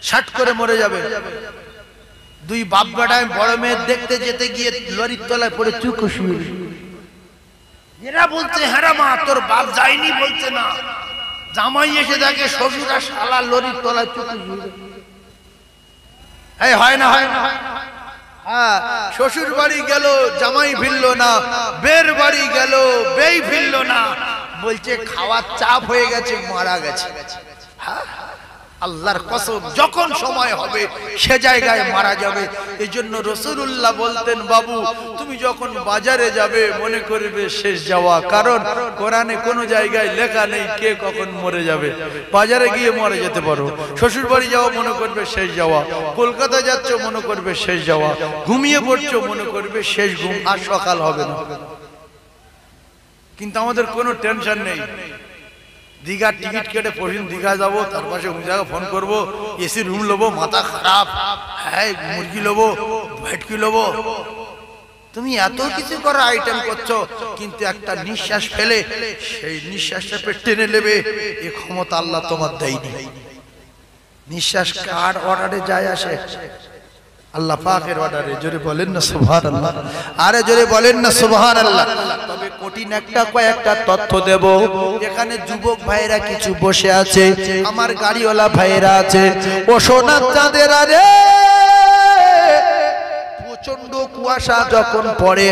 শাট করে মরে যাবে। দুই বাপ বেটায় বড় মেয়ে দেখতে যেতে গিয়ে লরির তলায় পড়ে চুপ শুয়ে। এরা বলছে হ্যাঁ মা তোর বাপ যায়নি, বলছে না। জামাই এসে দেখে শ্বশুর আর শালা লরির তলায় চুপ শুয়ে। এই হয় না, হয় না? হ্যাঁ, শ্বশুর বাড়ি গেল জামাই ফিরল না, বের বাড়ি গেল বেই ফিরল না, বলছে খাওয়ার চাপ হয়ে গেছে, মারা গেছে। হ্যাঁ, আল্লাহর কসম যখন সময় হবে সে জায়গায় মারা যাবে। এই জন্য রাসূলুল্লাহ বলতেন বাবু তুমি যখন বাজারে যাবে মনে করবে শেষ যাওয়া, কারণ কোরআনে কোনো জায়গায় লেখা নেই কে কখন মরে যাবে। বাজারে গিয়ে মরে যেতে পারো, শ্বশুর বাড়ি যাওয়া মনে করবে শেষ যাওয়া, কলকাতা যাচ্ছ মনে করবে শেষ যাওয়া, ঘুমিয়ে পড়ছো মনে করবে শেষ ঘুম, আর সকাল হবে না। কিন্তু আমাদের কোনো টেনশন নেই। দীঘার টিকিট কেটে পরদিন দীঘা যাবো, তার পাশে ওই জায়গায় ফোন করবো, এসি রুম নেবো, মাথা খারাপ, হ্যাঁ মুরগি নেবো, ভেটকি নেবো। তুমি এত কিছু করার আইটেম করছো, কিন্তু একটা নিঃশ্বাস ফেলে সেই নিঃশ্বাসটা টেনে নেবে এ ক্ষমতা আল্লাহ তোমার দেয়নি। নিঃশ্বাস কার অর্ডারে যায় আসে? আল্লাহ পাকের অর্ডারে। জোরে বলেন না সুবহানাল্লাহ, আরে জোরে বলেন না সুবহানাল্লাহ। তবে কঠিন একটা কয়েকটা তথ্য দেব। এখানে যুবক ভাইরা কিছু বসে আছে, আমার গাড়িওয়ালা ভাইরা আছে, ও সোনার চাঁদের আরে প্রচন্ড কুয়াশা যখন পড়ে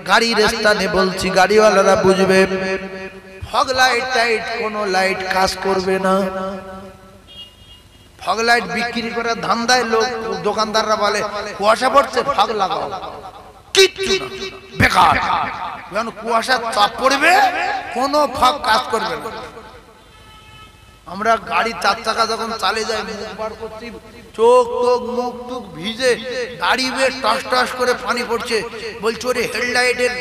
গাড়ির স্থানে, বলছি গাড়িওয়ালারা বুঝবে, ফগ লাইট টাইট কোনো লাইট কাজ করবে না। ফগ লাইট বিক্রি করে ধান্দায় লোক, দোকানদাররা বলে কুয়াশা পড়ছে ফগ লাগাও, কিচ্ছু না, বেকার। কারণ কুয়াশা চাপ পড়বে, কোনো ফগ কাজ করবে না। আমরা গাড়ি চার চাকা যখন চালে যাই, মুখ বার করছি, চোখ টোক মুখ টুক ভিজে, গাড়ি বের টস টস করে পানি পড়ছে, বলছে ওরে হেডলাইটের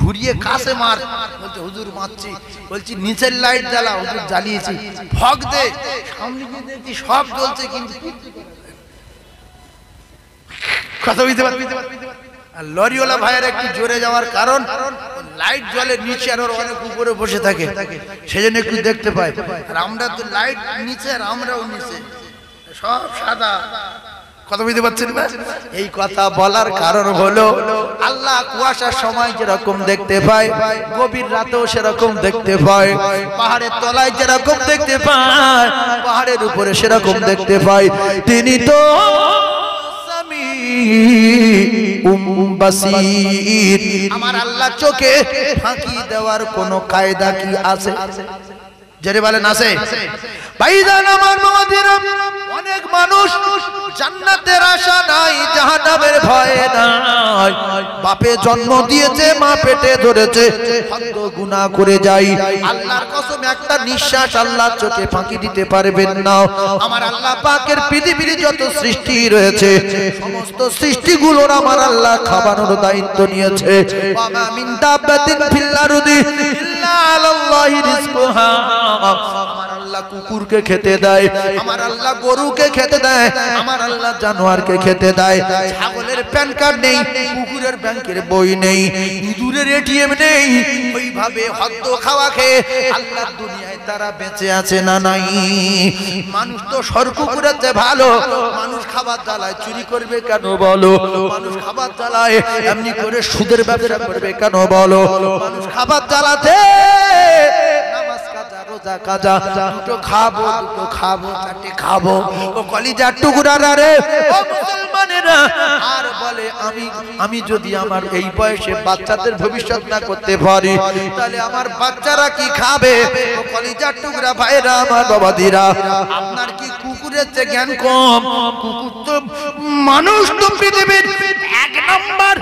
ঘুরিয়ে কাছে মার, বলছে হুজুর মারছি, বলছি নিচের লাইট জ্বালা, হুজুর জ্বালিয়েছি, ফগ দে, সামনে গিয়ে দেখছি সব জ্বলছে, কিন্তু কথা বুঝতে পারবি। আর লরিওয়ালা ভাইয়ের একটু জোরে যাওয়ার কারণ লাইট জ্বলে নিচে আর অনেক উপরে বসে থাকে, সেজন্য একটু দেখতে পাই। আর আমরা তো লাইট নিচে আর আমরাও নিচে, সব সাদা। কথা বুঝতে পারছেন না? এই কথা বলার কারণ হলো আল্লাহ কুয়াশার সময় যেরকম দেখতে পায়, গভীর রাতেও সেরকম দেখতে পায়, পাহাড়ের তলায় যেরকম দেখতে পায়, পাহাড়ের উপরে সেরকম দেখতে পায়। তিনি তো বাসীর, আমার আল্লাহ চোখে ফাঁকি দেওয়ার কোন কায়দা কি আছে? যারে বলেন আছে? ভাইজান আমার মামাদিরা, অনেক মানুষ জান্নাতের আশা নাই, জাহান্নামের ভয় নাই। বাপে জন্ম দিয়েছে, মা পেটে ধরেছে, কত গুনাহ করে যাই। আল্লাহর কসম একটা নিঃশ্বাস আল্লাহর চোখে ফাঁকি দিতে পারবেন না। আমার আল্লাহ পাকের পৃথিবীর যত সৃষ্টি রয়েছে, সমস্ত সৃষ্টিগুলোর আমার আল্লাহ খাওয়ানোর দায়িত্ব নিয়েছে। ওয়া মিন দাব্বাতিন ফিল আরদি ইল্লা আলাল্লাহি রিজকুহা। আমার আল্লাহ কুকুরকে খেতে দেয়, আমার আল্লাহ গরুকে খেতে দেয়, আমার আল্লাহ জানোয়ারকে খেতে দেয়। ছাগলের প্যান কার্ড নেই, কুকুরের ব্যাংকের বই নেই, ইঁদুরের এটিএম নেই। ওইভাবে হদ্দ খাওয়া খেয়ে আল্লাহর দুনিয়ায় তারা বেঁচে আছে না নাই? মানুষ তো সরকুকুরেতে ভালো, মানুষ খাবার জ্বালায় চুরি করবে কেন বলো? মানুষ খাবার জ্বালায় এমনি করে সুদের ব্যবসা করবে কেন বলো? মানুষ খাবার জ্বালাতে নামাজ কাজা রোজা কাজা, দুটো খাবো দুটো খাবো চারটে খাবো, ও কলিজার টুকরারা রে ও মুসলমানেরা। আর বলে আমি যদি আমার এই বয়সে বাচ্চাদের ভবিষ্যৎ না করতে পারি, তাহলে আমার বাচ্চারা কি খাবে? ও কলিজার টুকরা ভাইরা আমার বাবাদিরা, আপনার কি কুকুরের চেয়ে জ্ঞান কম? কুকুর তো মানুষ তো পৃথিবীর এক নাম্বার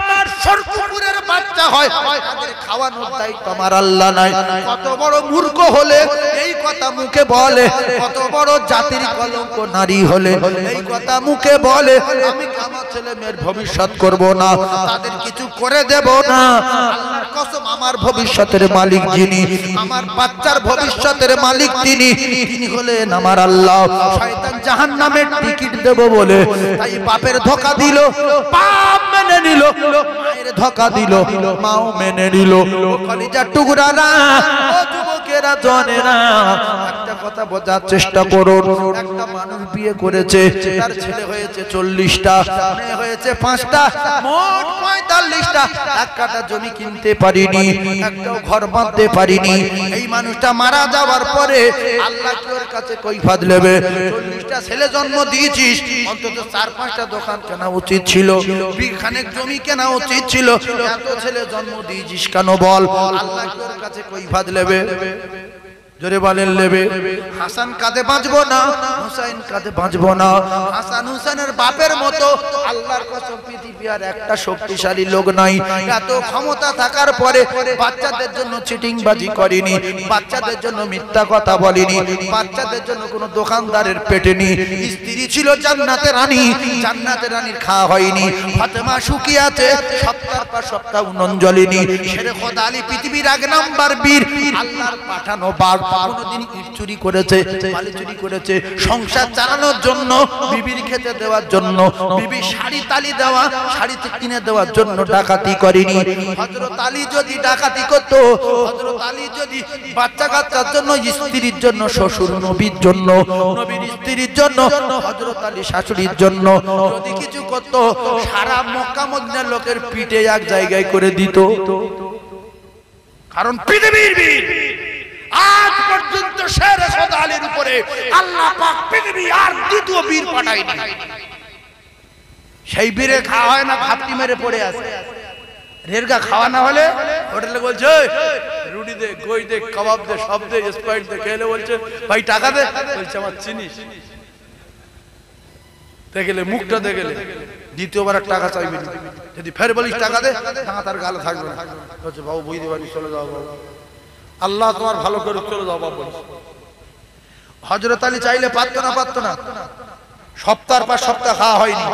সরকুকুরের বাচ্চা হয়, তাদের খাওয়ানোর দায়িত্ব আমার আল্লাহ নাই। কত বড় মূর্খ হলে এই কথা মুখে বলে, কত বড় জাতির কলঙ্ক নারী হলে এই কথা মুখে বলে, আমি আমার ছেলে মেয়ের ভবিষ্যৎ করব না, তাদের কিছু করে দেব না। আল্লাহর কসম আমার ভবিষ্যতের মালিক যিনি, আমার বাচ্চার ভবিষ্যতের মালিক তিনি হলেন আমার আল্লাহ। শয়তান জাহান্নামের টিকিট দেব বলে তাই বাপের ধোঁকা দিল, বাপ মেনে নিল, মায়ের ধোঁকা দিল, মাও মেনে নিল। কলিজার টুকরারা ও যুবক যুবকেরা জনেরা একটা কথা বোঝার চেষ্টা করুন। একটা মানুষ বিয়ে করেছে, তার ছেলে হয়েছে 40টা, মেয়ে হয়েছে 5টা, মোট 45টা। এক কাঠা জমি কিনতে পারিনি, একটাও ঘর বাঁধতে পারিনি। এই মানুষটা মারা যাওয়ার পরে আল্লাহ কি ওর কাছে কৈফিয়ত নেবে? 40টা ছেলে জন্ম দিয়েছিস, অন্তত 4-5টা দোকান কেনা উচিত ছিল, বিখানেক জমি কেনা উচিত ছিল। এত ছেলে জন্ম দিয়েছিস কেন বল? আল্লাহ কি ওর কাছে কৈফিয়ত নেবে? জোরে বলেন নেবে। হাসান কাঁধে বাঁচবো না, হুসাইন কাঁধে বাঁচবো না। হাসান হুসাইনের বাপের মতো আল্লাহর কসম পৃথিবী আর একটা শক্তিশালী লোক নাই। এত ক্ষমতা থাকার পরে বাচ্চাদের জন্য চিটিংবাজি করেনি, বাচ্চাদের জন্য মিথ্যা কথা বলেনি, বাচ্চাদের জন্য কোনো দোকানদারের পেটে নি। স্ত্রী ছিল জান্নাতের রানী, জান্নাতের রানীর খাওয়া হয়নি। ফাতেমা শুকিয়ে আছে, সপ্তাহ পর সপ্তাহ উনুন জ্বলেনি। শেরে খোদা আলী পৃথিবীর 1 নাম্বার বীর, আল্লাহর পাঠানো বাঘ। কোনদিন ইট চুরি করেছে, বালি চুরি করেছে সংসার চালানোর জন্য, বিবির খেতে দেওয়ার জন্য, বিবি শাড়ি তালি দেওয়া, শাড়ি কিনে দেওয়ার জন্য ডাকাতি করেনি। হযরত আলী যদি ডাকাতি করত, হযরত আলী যদি বাচ্চা কাচ্চার জন্য, স্ত্রীর জন্য, শ্বশুর নবীর জন্য, নবীর স্ত্রীর জন্য, হযরত আলী শাশুড়ির জন্য যদি কিছু করত, সারা মক্কা মদিনার লোকের পিঠে এক জায়গায় করে দিত। কারণ পৃথিবীর বীর আজ পর্যন্ত শেরে খোদা আলীর উপরে আল্লাহ পাক পৃথিবী আর দ্বিতীয় বীর পাঠায়নি। সেই বীরে খাওয়া হয় না, ঘাপটি মেরে পড়ে আছে। রেরগা খাওয়া না হলে হোটেলে বলছে রুটি দে, গই দে, কাবাব দে, সব দে, স্প্রাইট দে। খেলে বলছে ভাই টাকা দে, বলছে আমার চিনিস। দেখলে মুখটা দেখলে দ্বিতীয়বার টাকা চাইবি না। যদি ফের বলিস টাকা দে, তার গালে থাকবে না। বলছে বাবু বুঝতে পারি, চলে যাও বাবু, আল্লাহ তোমার ভালো করে, চলে যাও বাবু। হযরত আলী চাইলে পারতো না, পারতো না। সপ্তাহ পর সপ্তাহ খাওয়া হয়নি।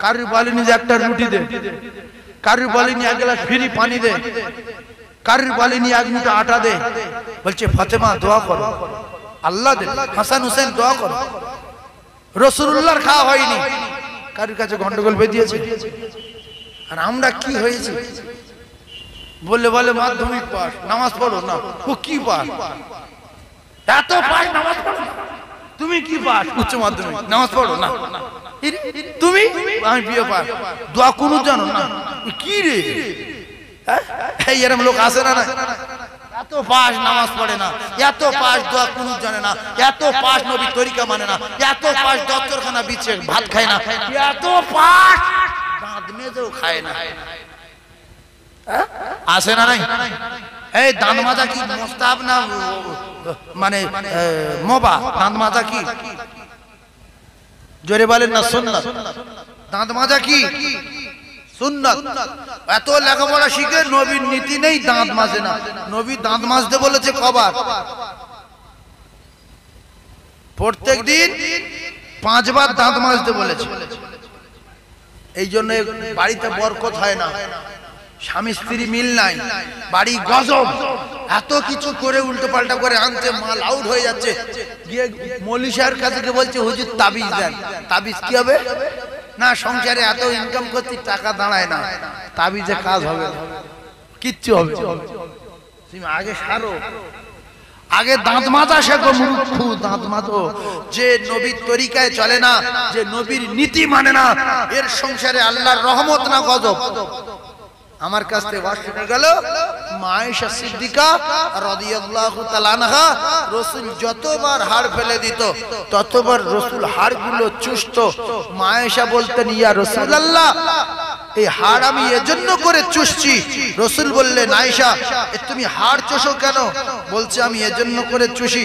কারুর বলেনি যে একটা রুটি দে, কারুর বলেনি 1 গ্লাস ফ্রি পানি দে, কারুর বলেনি 1 মুঠো আটা দে। বলছে ফাতেমা দোয়া করো, আল্লাহ দে। হাসান হুসেন দোয়া করো। রাসূলুল্লাহর খাওয়া হয়নি, কারুর কাছে গন্ডগোল বেঁধিয়েছে। আর আমরা কি হয়েছে? বলে বলে মাধ্যমিক পাস, নামাজ পড়ো না। ও কি পাস? এত পাস, নামাজ পড়ো। তুমি কি পাস? উচ্চ মাধ্যমিক, নামাজ পড়ো না। তুমি? আমি বিয়ে পাস, দোয়া কোন জানো না। কি রে, এই এরকম লোক আসে না? এত পাস, নামাজ পড়ে না। এত পাস, দোয়া কোন জানে না। এত পাস, নবীর তরিকা মানে না। এত পাস, দপ্তরখানা বিছে ভাত খায় না। এত পাস, দাঁত মেজেও খায় না। আসে না নাই? এই দাঁত মাজা কি মুস্তাহাব না মানে মোবা? দাঁত মাজা কি? জোরে বলেন না সুন্নাত। দাঁত মাজা কি সুন্নাত। এত লেখাপড়া শিখে নবীর নীতি নেই, দাঁত মাজে না। নবী দাঁত মাজতে বলেছে কবার? প্রত্যেক দিন 5 বার দাঁত মাজতে বলেছে। এই জন্য বাড়িতে বরকত হয় না, স্বামী স্ত্রী মিল নাই, বাড়ি গজব। এত কিছু করে উল্টো পাল্টা করে আনছে, মাল আউট হয়ে যাচ্ছে। গিয়ে মৌলী সাহের কাছে গিয়ে বলছে হুজুর তাবিজ দেন। তাবিজ কি হবে? না, সংসারে এত ইনকাম করতে টাকা দাঁড়ায় না, তাবিজে কাজ হবে না, কিচ্ছু হবে। তুমি আগে সারো, আগে দাঁত মাজা শেখো মূর্খ। দাঁত মাজো। যে নবীর তরিকায় চলে না, যে নবীর নীতি মানে না, এর সংসারে আল্লাহর রহমত না গজব। আমার কাছ থেকে ওয়াজ শুনে গেল মা আয়েশা সিদ্দিকা রাদিয়াল্লাহু তাআলা আনহা, রাসূল যতবার হাড় ফেলে দিত ততবার রাসূল হাড়গুলো চুষতো। মা আয়েশা বলতেন ইয়া রাসূলুল্লাহ, এই হাড় আমি এজন্য করে চুষছি। রাসূল বললেন আয়েশা, তুমি হাড় চুষো কেন? বলছে আমি এজন্য করে চুষি,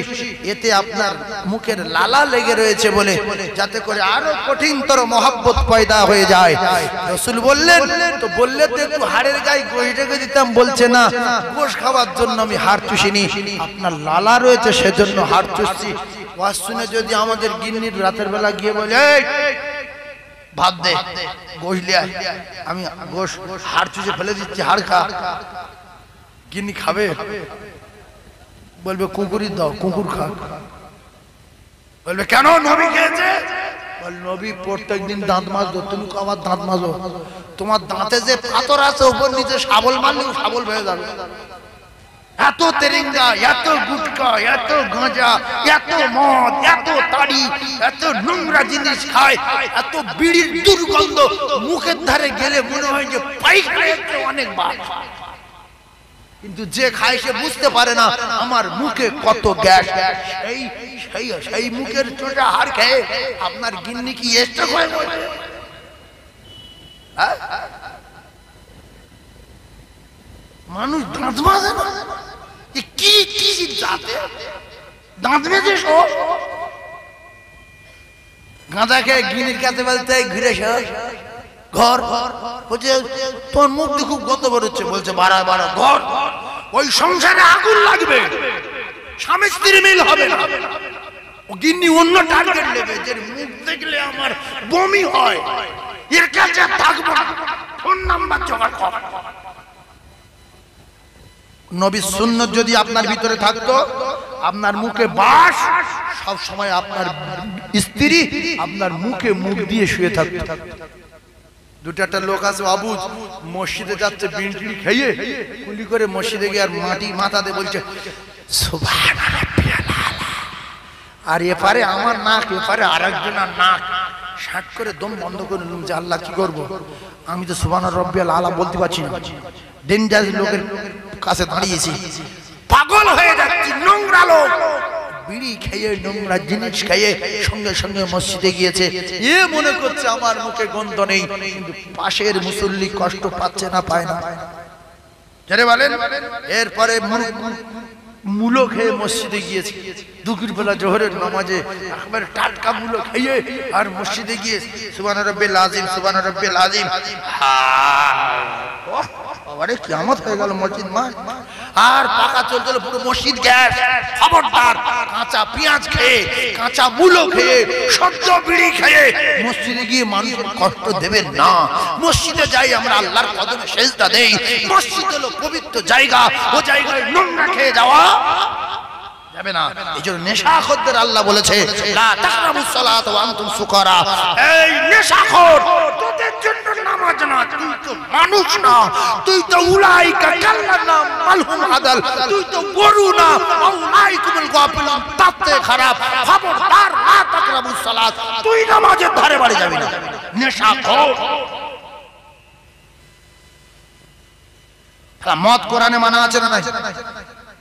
এতে আপনার মুখের লালা লেগে রয়েছে বলে, যাতে করে আরো কঠিনতর মহব্বত পয়দা হয়ে যায়। রাসূল বললেন তো বললে তো একটু হাড়ের গায়ে গোশ রেখে দিতাম। বলছে না, গোশ খাওয়ার জন্য আমি হাড় চুষিনি, আপনার লালা রয়েছে সেজন্য হাড় চুষছি। ওয়াজ শুনে যদি আমাদের গিন্নির রাতের বেলা গিয়ে বলে এই ভাত দে, গোশ লিয়ে আয়, আমি গোশ হাড় চুষে ফেলে দিচ্ছি, হাড় খা, গিন্নি খাবে? বলবে কুকুরই দাও, কুকুর খা। বলবে কেন? নবী খেয়েছে। বল নবী প্রত্যেকদিন দাঁত মাজতো, তুমি আবার দাঁত মাজো? তোমার দাঁতে যে পাথর আছে উপর নিচে শাবল মারলেও শাবল ভেঙে যাবে। এত তেরেঙ্গা, এত গুটকা, এত গাঁজা, এত মদ, এত তাড়ি, এত নোংরা জিনিস খায়, এত বিড়ির দুর্গন্ধ, মুখের ধারে গেলে মনে হয় যে পায়খানা অনেক বার। কিন্তু যে খায় সে বুঝতে পারে না আমার মুখে কত গ্যাস। সেই মুখের চোটা হার খেয়ে আপনার গিন্নি কি স্ট্রোক হয়ে গেছে? মানুষ দাঁত মাজে না, কি কি জাতে দাঁত মেজে সব গাঁজা খেয়ে গিনির কাছে বলতে ঘুরে ঘর বলছে তোর মুখ দিয়ে খুব গত বেরোচ্ছে, বলছে বাড়া বাড়া ঘর, ওই সংসারে আগুন লাগবে, স্বামী স্ত্রী মিল হবে না। ও গিন্নি অন্য টার্গেট নেবে, যে মুখ দেখলে আমার বমি হয়, এর কাছে থাকবো না, ফোন নাম্বার জোগাড় কর। নবীর সুন্নাত যদি আপনার ভিতরে থাকতো, আপনার মুখে বাস সব সময় আপনার স্ত্রী আপনার মুখে মুখ দিয়ে শুয়ে থাকতো। দুটা লোক আছে অবুঝ, মসজিদে যাচ্ছে বিড়ি খেয়ে, কুলি করে মসজিদে গিয়ে আর মাটি মাথা দিয়ে বলছে আর এপারে আমার নাক, এপারে আর একজনের নাক, শাট করে দম বন্ধ করে নিলাম যে আল্লাহ কি করবো, আমি তো সুবহান রাব্বিয়াল আলা বলতে পারছি না। ডেঞ্জার লোকের কাছে দাঁড়িয়েছি, পাগল হয়ে যাচ্ছি। নোংরা লোক বিড়ি খেয়ে, নোংরা জিনিস খেয়ে সঙ্গে সঙ্গে মসজিদে গিয়েছে। এ মনে করছে আমার মুখে গন্ধ নেই, কিন্তু পাশের মুসল্লি কষ্ট পাচ্ছে না, পায় না। যারে বলেন এরপরে মূলো খেয়ে মসজিদে গিয়েছে, দুপুর বেলা জোহরের নামাজে একবার টাটকা মূলো খেয়ে আর মসজিদে গিয়ে সুবহান রাব্বিল আযীম, সুবহান রাব্বিল আযীম, আরে কিয়ামত হয়ে গেল মসজিদ মা। আর পাকা চলছিল পুরো মসজিদ গ্যাস। খবরদার, কাঁচা পেঁয়াজ খেয়ে, কাঁচা মূলো খেয়ে, সদ্য বিড়ি খেয়ে মসজিদে গিয়ে মানুষের কষ্ট দেবেন না। মসজিদে যাই আমরা আল্লাহর কদমে সেজদা দেই, মসজিদ হলো পবিত্র জায়গা, ও জায়গায় নোংরা খেয়ে যাওয়া যাবে না। এইজন্য নেশাখোরদের আল্লাহ বলেছে লা তাকরাবুস সালাত ওয়া আনতুম সুকারা, এই নেশাখোর তোদের জন্য নামাজ না, তুই তো মানুষ না, তুই তো উলাইকা কাল্লানা মালহুম আদাল, তুই তো গরু না, আউলাইকুমুল গাফিলুন, তাতে খারাপ। খবরদার, লা তাকরাবুস সালাত, তুই নামাজের ধারে বাড়ি যাবি না, নেশাখোর। মদ কোরআনে মানা আছে না নাই?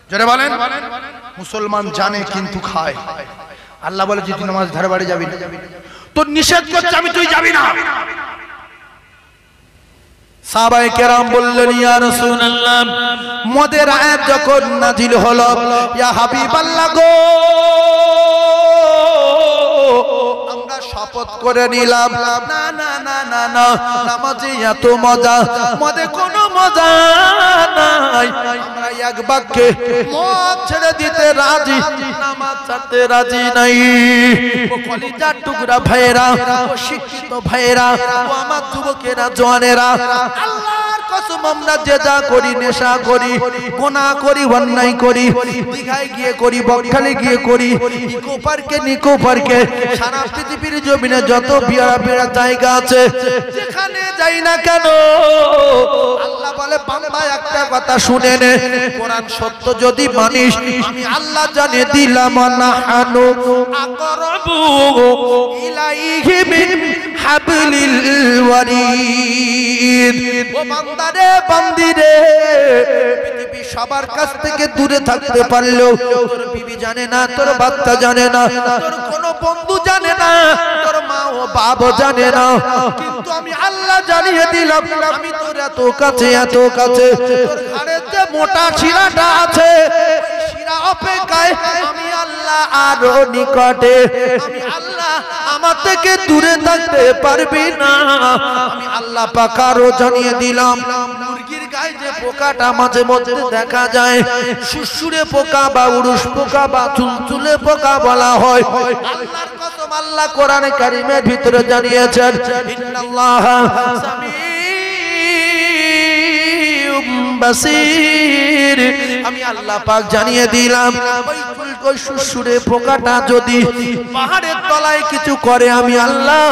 জোরে বলেন। মুসলমান জানে কিন্তু খায়। আল্লাহ বলে যে তুই নামাজ ধারে বাড়ি যাবি না, তোর নিষেধ করছে আমি, তুই যাবি না। সাহাবায়ে কেরাম বললেন ইয়া রাসূলুল্লাহ, মদের আয়াত যখন নাজিল হলো, ইয়া হাবিবাল্লাহ গো, আমরা শপথ করে নিলাম না না না না না, নামাজে এত মজা, মদে কোনো মজা নাই। আমরা এক বাক্যে মদ ছেড়ে দিতে রাজি, নামাজ ছাড়তে রাজি নাই। ও কলিজার টুকরা ভাইয়েরা, ও শিক্ষিত ভাইয়েরা, ও আমার যুবকেরা, জওয়ানেরা, আল্লাহর কসম আমরা যে যা করি, নেশা করি, গুনাহ করি, অন্যায় করি, দীঘায় গিয়ে করি, বকখালি গিয়ে করি, ইকো পার্কে, নিকো পার্কে, সারা পৃথিবীর জমিনে যত বিড়া বিড়া জায়গা আছে, যেখানে যাই না কেন, আল্লাহ বলে বান্দা একটা কথা শুনে নে, কোরআন সত্য যদি মানিস, আমি আল্লাহ জানিয়ে দিলাম নাহানু আকরাবু ইলাইহি মিন হাবলিল ওয়ারিদ। ও বান্দারে, বান্দিরে, পৃথিবী সবার কাছ থেকে দূরে থাকতে পারলেও তোর বিবি জানে না, তোর বাচ্চা জানে না, তোর কোনো বন্ধু জানে না, তোর মা ও বাবা জানে না, কিন্তু আমি আল্লাহ জানিয়ে দিলাম আমি তোর এত কাছে, এত কাছে। তোর ঘাড়ের যে মোটা শিরাটা আছে, ওই শিরা অপেক্ষায় আমি আল্লাহ আরো নিকটে। আমি আল্লাহ, আমার থেকে দূরে থাকতে পারবি না। আমি আল্লাহ পাক আরো জানিয়ে দিলাম, মুরগির গায়ে যে পোকাটা মাঝে মধ্যে দেখা যায়, সুসুরে পোকা বা উড়ুস পোকা বা চুলচুলে পোকা বলা হয়, আল্লাহর কসম আল্লাহ কোরআনে কারিমের ভিতরে জানিয়েছেন ইন্নাল্লাহা সামিউম বাসীর। আমি আল্লাহ পাক জানিয়ে দিলাম, ওই সুসুরে পোকাটা যদি পাহাড়ের তলায় কিছু করে, আমি আল্লাহ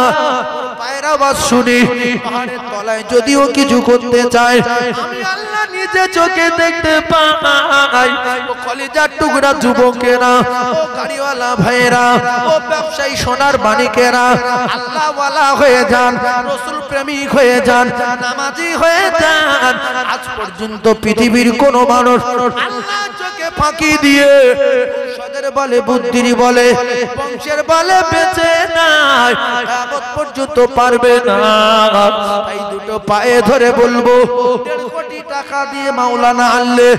পায়ের আওয়াজ শুনি। পাহাড়ের তলায় যদিও কিছু করতে চায়, আমি আল্লাহ নিজে চোখে দেখতে পাই। ও কলিজার টুকরা যুবকেরা, ও গাড়িওয়ালা ভাইরা, ও ব্যবসায়ী সোনার মানিকেরা, আল্লাহওয়ালা হয়ে যান, রাসূল প্রেমিক হয়ে যান, নামাজি হয়ে যান। আজ পর্যন্ত পৃথিবীর কোন মানুষ আল্লাহ চোখে ফাঁকি দিয়ে সদের বলে, বুদ্ধির বলে, বংশের বলে বেঁচে নাই, কিয়ামত পর্যন্ত পারবে না। এই দুটো পায়ে ধরে বলবো, 1.5 কোটি টাকা দিয়ে মাওলানা আনলে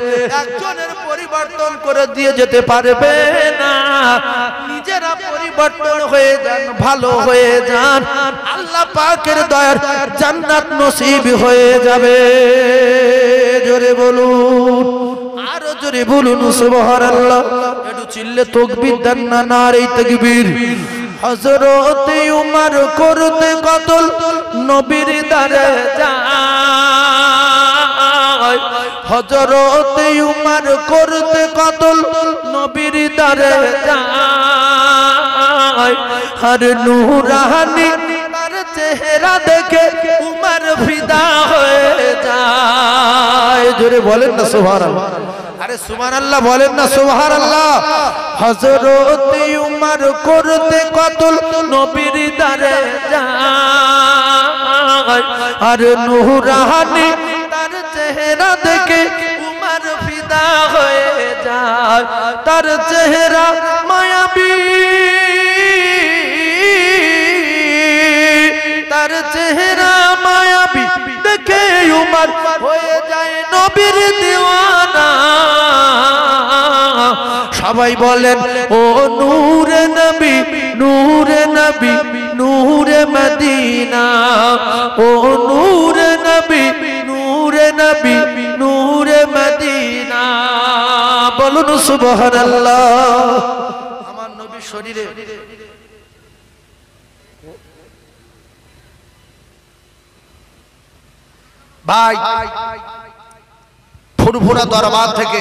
একজনের পরিবর্তন করে দিয়ে যেতে পারবে না। নিজেরা পরিবর্তন হয়ে যান, ভালো হয়ে যান, আল্লাহ পাকের দয়ার জান্নাত নসিব হয়ে যাবে। জোরে বলুন, আরো জোরে বলুন সুবহানাল্লাহ। একটু চিল্লে তাকবীর দেন না, নারে তাকবীর। হযরত উমর করতে কতল নবীর দারে যায়, হযরত উমর করতে কতল নবীর দারে যায়। হর নূরানি তার চেহারা দেখে উমর ফিদা হয়ে যায়। জোরে বলেন না সুবহানাল্লাহ। আরে সুবহানাল্লাহ বলেন না সুবহানাল্লাহ। হযরত উমর করতে কতল নবীর দারে যায়, আর নূরানি তার চেহারা দেখে উমর ফিদা হয়ে যায়। তার চেহারা মায়াবী, তার চেহারা মায়াবী দেখে উমর হয়ে যায় নবীর দিওয়ানা। সবাই বলেন ও নূরে নবী, নূরে নবী, নূরে মদিনা। ও নূরে নবী, নূরে নবী, নূরে মদিনা। বলুন সুবহানাল্লাহ। আমার নবী শরীরে ভাই ফুরফুরা দরবার থেকে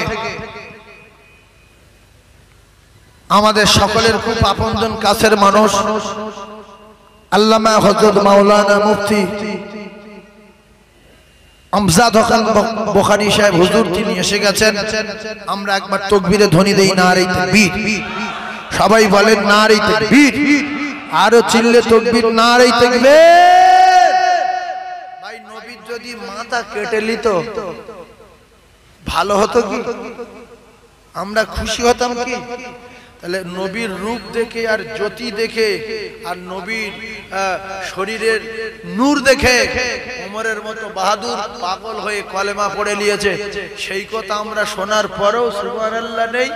আমাদের সকলের খুব আপনজন কাছের মানুষ আল্লামা হযরত মাওলানা মুফতি আমজাদ হক বুখারী সাহেব হুজুর তিনি এসে গেছেন। আমরা একবার তাকবীরে ধ্বনি দেই, নারে তাকবীর। সবাই বলেন নারে তাকবীর। আরো চিল্লে তাকবীর, নারে তাকবীর। ভাই নবীর যদি মাথা কেটে নিত ভালো হতো কি? আমরা খুশি হতাম কি? তাহলে নবীর রূপ দেখে আর জ্যোতি দেখে আর নবীর শরীরের নূর দেখে ওমরের মতো বাহাদুর পাগল হয়ে কলেমা পড়ে নিয়েছে। সেই কথা আমরা শোনার পরেও সুবহানাল্লাহ নেই,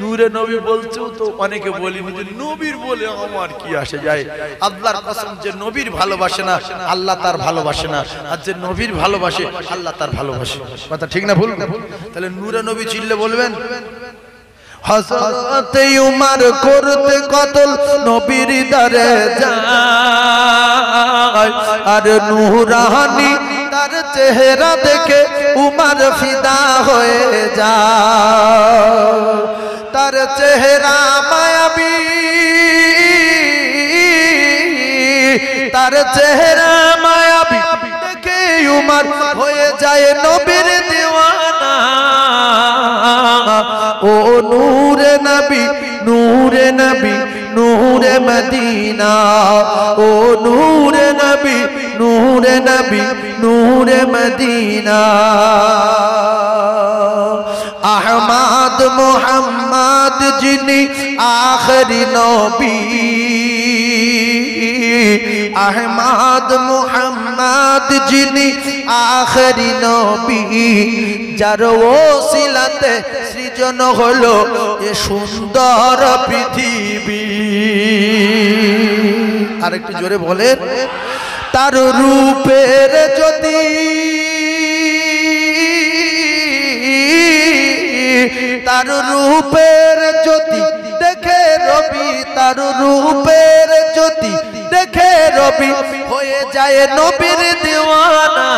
নূরে নবী বলছো তো অনেকে বলিনি যে নবীর বলে আমার কি আসে যায়। আল্লাহর কসম, যে নবীর ভালোবাসে না আল্লাহ তার ভালোবাসে না, আর যে নবীর ভালোবাসে আল্লাহ তার ভালোবাসে। কথা ঠিক না ভুল? তাহলে নূরে নবী চিল্লে বলবেন। হযরত উমর করতে কতল নবীর দারে যায়, আর নূরানি তার চেহারা দেখে উমর ফিদা হয়ে যায়। তার চেহারা মায়াবী, তার চেহারা মায়াবী দেখে উমর হয়ে যায় নবীর দিওয়ানা। ও নূরে নবী, নূরে নবী, নূরে মদিনা। ও নূরে নবী, নূরে নবী, নূরে মদিনা। আহমদ মুহাম্মদ যিনি আখরি নবী, আহমদ মুহাম্মদ যিনি আখরি নবী, যার ওসিলাতে সৃজন হলো এ সুন্দর পৃথিবী। আর একটু জোরে বলেন। তার রূপের জ্যোতি, তার রূপের জ্যোতি দেখে রবি, তার রূপের জ্যোতি দেখে রবি হয়ে যায় নবীর দিওয়ানা।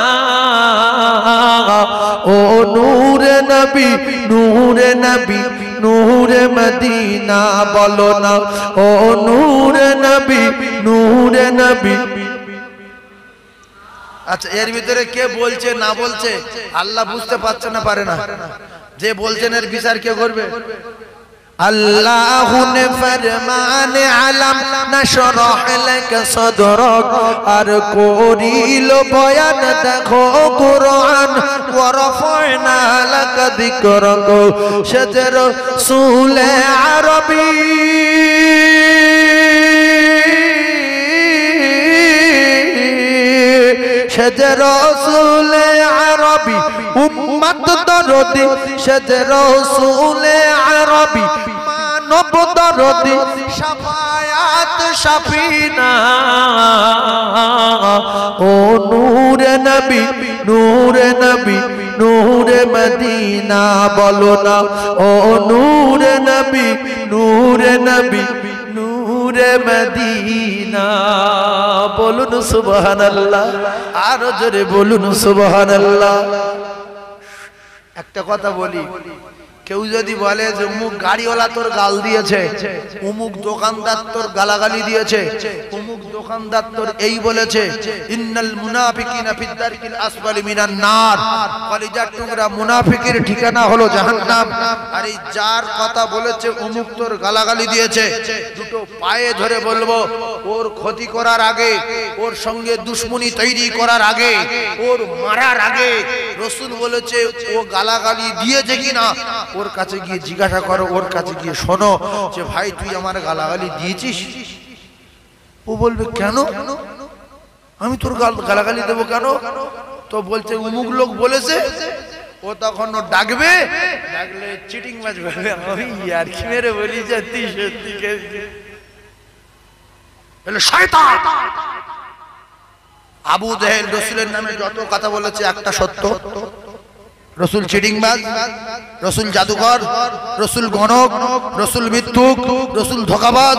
ও নূরে নবী, নূরে নবী, নূরে মদিনা। বলো না ও নূরে নবী, নূরে নবী। আচ্ছা এর ভিতরে কে বলছে না বলছে আল্লাহ বুঝতে পারছে না পারে না? যে বলছেন এর বিচার কে করবে? আল্লাহু নে ফরমানে আলাম নশরাহ লাক সদরক আর করিল বয়ান দেখো কুরআন ওয়া রাফা'না লাক যিকরক সাজে রাসূল আরবী সাজে রাসূল আরবী উম্মত দরদি সাজে রাসূল আরবী মানব দরদি শাফায়াত শাফিনা ও নূরে নবী নূরে নবী নূরে মদিনা বলো না ও নূরে নবী নূরে নবী নূরে মদিনা বলুন সুবহানাল্লাহ আর জোরে বলুন সুবহানাল্লাহ। একটা কথা বলি, কেউ যদি বলে যে অমুক গাড়িওয়ালা তোর গাল দিয়েছে, অমুক দোকানদার তোর গালাগালি দিয়েছে, অমুক দোকানদার তোর এই বলেছে, ইন্নাল মুনাফিকিনা ফিদ দারকিল আসফালি মিনান নার, কলিজার টুকরা মুনাফিকের ঠিকানা হলো জাহান্নাম। আর এই যার কথা বলেছে অমুক তোর গালাগালি দিয়েছে, দুটো পায়ে ধরে বলবো ওর ক্ষতি করার আগে, ওর সঙ্গে দুশমনি তৈরি করার আগে, ওর মারার আগে রাসূল বলেছে ও গালাগালি দিয়েছে কিনা ওর কাছে গিয়ে জিজ্ঞাসা করো, ওর কাছে গিয়ে শোনো যে ভাই তুই আমার গালাগালি দিয়েছিস? ও বলবে কেন, আমি তোর গালাগালি দেবো কেন? তো বলছে অমুক লোক বলেছে। ও তখন ও ডাকবে, ডাকলে চিটিং মাছ বলবে আমি ইয়ার কি মেরে বলি যে তুই সত্যি বলে শয়তান। আবু জাহেল রাসূলের নামে যত কথা বলেছে একটা সত্য, রাসূল চিটিংবাজ, রাসূল জাদুকর, রাসূল গণক, রাসূল মিথ্যুক, রাসূল ধোঁকাবাজ,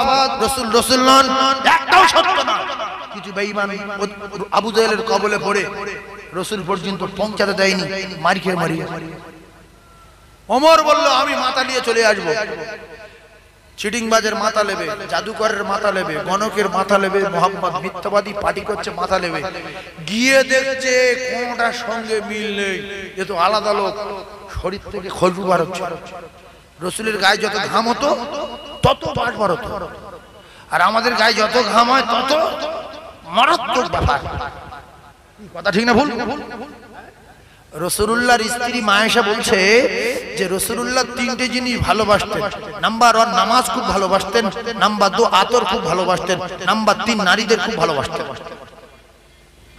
রাসূল নন, একটাও সত্য না। কিছু বেঈমান আবু জাহেলের কবলে পড়ে রাসূল পর্যন্ত পৌঁছাতে দেয়নি, মার খেয়ে মারিয়ে। ওমর বলল আমি মাথা নিয়ে চলে আসব। চিটিংবাজের মাথা নেবে, জাদুকরের মাথা নেবে, গণকের মাথা নেবে, মোহাম্মদ মিথ্যাবাদী পার্টি করছে মাথা নেবে। গিয়ে দেখছে কোনটার সঙ্গে মিল নেই, এ তো আলাদা লোক, শরীর থেকে খুশবু বার হচ্ছে। রাসূলের গায়ে যত ঘাম হতো তত বাস বার হতো, আর আমাদের গায়ে যত ঘাম হয় তত মারাত্মক ব্যাপার। কথা ঠিক না ভুল? রাসূলুল্লাহর স্ত্রী মায়েশা বলছে যে রাসূলুল্লাহ তিনটে জিনিস ভালোবাসতেন। নাম্বার 1 নামাজ খুব ভালোবাসতেন, নাম্বার 2 আতর খুব ভালোবাসতেন, নাম্বার 3 নারীদের খুব ভালোবাসতেন।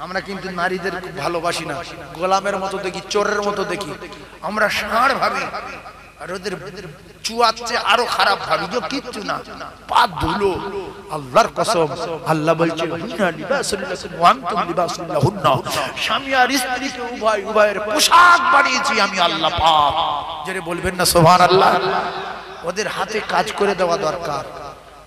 আমরা কিন্তু নারীদের খুব ভালোবাসি না, গোলামের মতো দেখি, চোরের মতো দেখি, আমরা ষাঁড় ভাবি। আর ওদের চুয়াচ্ছে আরো খারাপ ভাবি যে কিচ্ছু না, পা ধুলো। আল্লাহর কসম আল্লাহ বলছে হুন্না লিবাসুল লাকুম ওয়া আনতুম লিবাসুল লাহুন্না, স্বামী আর স্ত্রীকে উভয়ের পোশাক বানিয়েছি আমি আল্লাহ পাক। যারা বলবেন না সুবহানাল্লাহ। ওদের হাতে কাজ করে দেওয়া দরকার,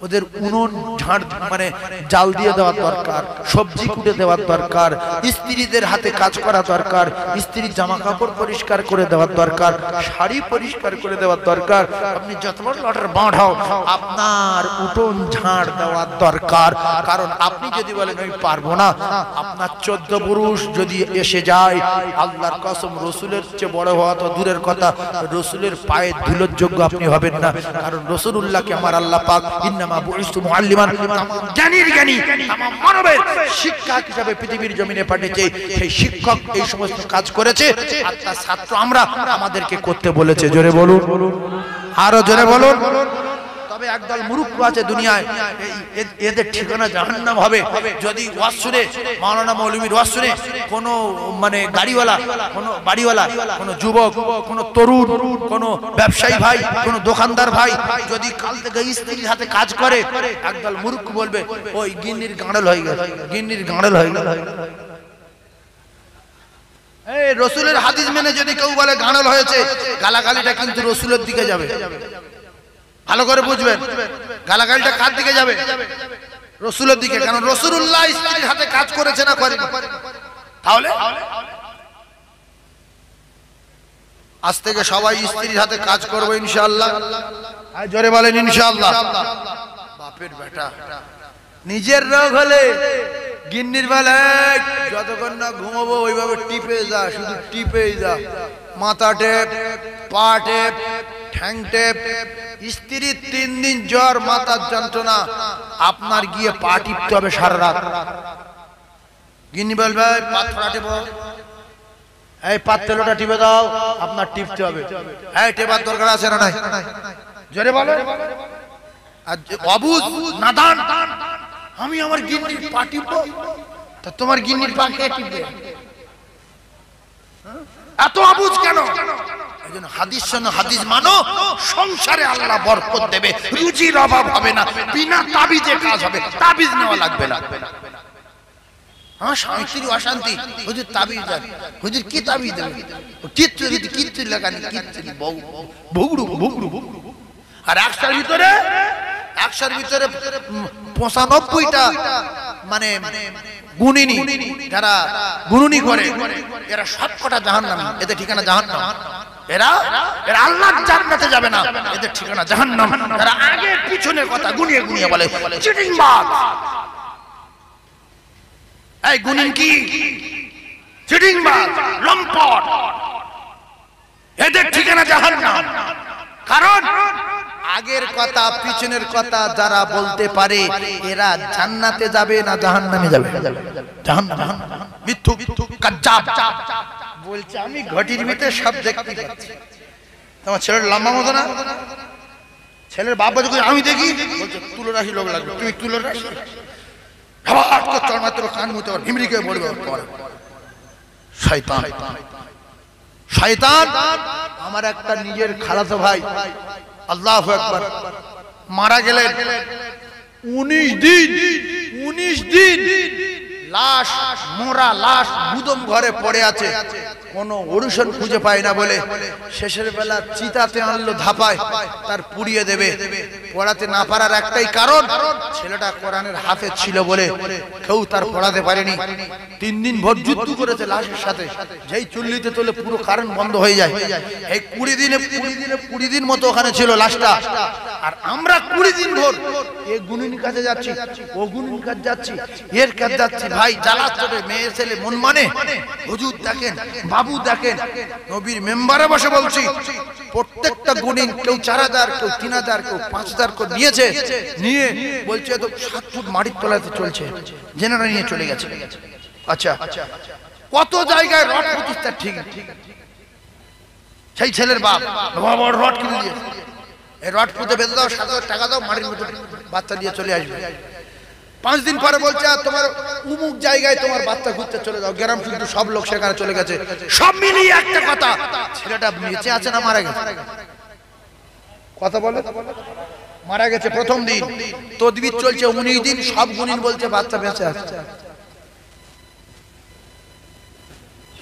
ওদের উনুন ঝাড় মানে জাল দিয়ে দেওয়া দরকার, সবজি কুটে দেওয়ার দরকার, স্ত্রীদের হাতে কাজ করা দরকার, স্ত্রীর জামা কাপড় পরিষ্কার করে দেওয়ার দরকার, শাড়ি পরিষ্কার করে দেওয়ার দরকার। আপনি যত বড় লটার বাঁধাও, আপনার উঠোন ঝাড় দেওয়ার দরকার। কারণ আপনি যদি বলেন আমি পারবো না, আপনার 14 পুরুষ যদি এসে যায়, আল্লাহর কসম রাসূলের চেয়ে বড় হওয়া তো দূরের কথা, রাসূলের পায়ে ধুলোর যোগ্য আপনি হবেন না। কারণ রাসূলুল্লাহকে আমার আল্লাহ পাক ইন্নামা বুইসতু মুআল্লিমান, জ্ঞানীর জ্ঞানী, তামাম মানবের শিক্ষক হিসেবে পৃথিবীর জমিনে পাঠিয়েছে। সেই শিক্ষক এই সমস্ত কাজ করেছে, আর তার ছাত্র আমরা, আমাদেরকে করতে বলেছে। জোরে বলুন, আরো জোরে বলুন। তবে একদল মূর্খ আছে দুনিয়ায়, এদের ঠিকানা জাহান্নাম হবে। যদি ওয়াজ শুনে, মাওলানা মৌলভীর ওয়াজ শুনে কোনো মানে গাড়িওয়ালা, কোনো বাড়িওয়ালা, কোনো যুবক, কোনো তরুণ, কোনো ব্যবসায়ী ভাই, কোনো দোকানদার ভাই যদি কাল থেকে স্ত্রীর হাতে কাজ করে, একদল মূর্খ বলবে ওই গিন্নির গাঁড়ল হয়ে গেল, গিন্নির গাঁড়ল হয়ে গেল। এই রাসূলের হাদিস মেনে যদি কেউ বলে গাঁড়ল হয়েছে, গালাগালিটা কিন্তু রাসূলের দিকে যাবে। ভালো করে বুঝবেন, গালাগালিটা কার দিকে যাবে? রাসূলের দিকে। কারণ রাসূলুল্লাহ স্ত্রীর হাতে কাজ করেছে না করেনি? তাহলে আজ থেকে সবাই স্ত্রীর হাতে কাজ করবে ইনশাআল্লাহ। আর জোরে বলেন ইনশাআল্লাহ। বাপের বেটা নিজের রোগ হলে গিন্নির বেলায় যতক্ষণ না ঘুমাবো ওইভাবে টিপে যা, শুধু টিপেই যা, মাথা টেপ, পা টেপ, ঠ্যাং টেপ। স্ত্রী 3 দিন জ্বর, মাথার যন্ত্রণা, আপনার গিয়ে পা টিপতে হবে সারা রাত। গিন্নি বলবে পাথরটা টেপো, এই পাততেলোটা টিপে দাও, আপনার টিপতে হবে। এই টেপার দরকার আছে না নাই? জোরে বলো। আর অবুঝ নাদান, আমি আমার গিন্নির পা টিপবো, তা তোমার গিন্নির পা কে টিপবে? এত অবুঝ কেন? এইজন্য হাদিস শোনো, হাদিস মানো, সংসারে আল্লাহ বরকত দেবে, রুজির অভাব হবে না, বিনা তাবিজে কাজ হবে, তাবিজ নেওয়া লাগবে না। আমার স্বামী স্ত্রী অশান্তি, হুজুর তাবিজ দেন। হুজুর কি তাবিজ দেবে? কিচ্ছু দিতে, কিচ্ছু লেখানি, কিচ্ছু ভুগড়ু ভুগড়ু। আর 100টার ভিতরে 95টা মানে গুণিনী, যারা গুণুনি করে, এরা সবকটা জাহান্নামী, এদের ঠিকানা জাহান্নাম। এরা আল্লাহর জান্নাতে যাবে না, এদের ঠিকানা জাহান্নাম। এরা আগে পিছনের কথা গুনিয়ে গুনিয়ে বলে, চিটিংবাজ। এই গুণিন কি? চিটিংবাজ, লম্পট, এদের ঠিকানা জাহান্নাম। কারণ আগের কথা পিছনের কথা যারা বলতে পারে, এরা জান্নাতে যাবে না জাহান্নামে যাবে? জাহান্নাম। মিথ্যুক, কাজ্জাব। বলছে আমি ঘটির ভিতরে সব দেখতে পাচ্ছি। তোমার ছেলের লম্বা মতো না? ছেলের বাপ বলছে আমি দেখি, বলছে তুলো রাশি লোক লাগবে, তুমি তুলো রাশি মাত্র কান মুতে হিমরিকে বলবে শয়তান। শয়তান। আমার একটা নিজের খালাতো ভাই, আল্লাহু আকবার, মারা গেলেন 19 দিন লাশ, মোরা লাশ গুদম ঘরে পড়ে আছে, কোন ওরুশন খুঁজে পায় না বলে শেষের বেলা চিতাতে আনলো ধাপায়, তার পুড়িয়ে দেবে। পড়াতে না পারার একটাই কারণ, ছেলেটা কোরআনের হাফেজ ছিল বলে কেউ তার পড়াতে পারেনি। 3 দিন ভর যুদ্ধ করেছে লাশের সাথে, যেই চুল্লিতে তোলে পুরো কারেন্ট বন্ধ হয়ে যায়। এই 20 দিন মতো ওখানে ছিল লাশটা। আর আমরা 20 দিন ভর এ গুণিনীর কাছে যাচ্ছি, ও গুণিনীর কাছে যাচ্ছি, এর কাছে যাচ্ছি। ভাই জ্বালা চলে, মেয়ে ছেলে মন মানে। হুজুর দেখেন, বাবু দেখেন, নবীর মেম্বারে বসে বলছি, প্রত্যেকটা গুণিন কেউ 4000, কেউ 3000, কেউ 5000 করে নিয়েছে। নিয়ে বলছে তো 7 ফুট মাটির তলাতে চলছে, জেনারা নিয়ে চলে গেছে। আচ্ছা, কত জায়গায় রড প্রতিষ্ঠা, ঠিক সেই ছেলের বাপ রড কিনে দিয়েছে, এই রড পুঁতে বেঁধে দাও, 7,000 টাকা দাও, মাটির মধ্যে বাচ্চা দিয়ে চলে আসবে। 5 দিন পরে বলছে তোমার উমুক জায়গায় তোমার বাচ্চা ঘুরতে চলে যাও, গ্রাম কিন্তু সব লোক সেখানে চলে গেছে। সব মিলিয়ে একটা কথা, ছেলেটা বেঁচে আছে না মারা গেছে? কথা বলে, মারা গেছে প্রথম দিন। তদবির চলছে 19 দিন, সব গুণিন বলছে বাচ্চা বেঁচে আছে।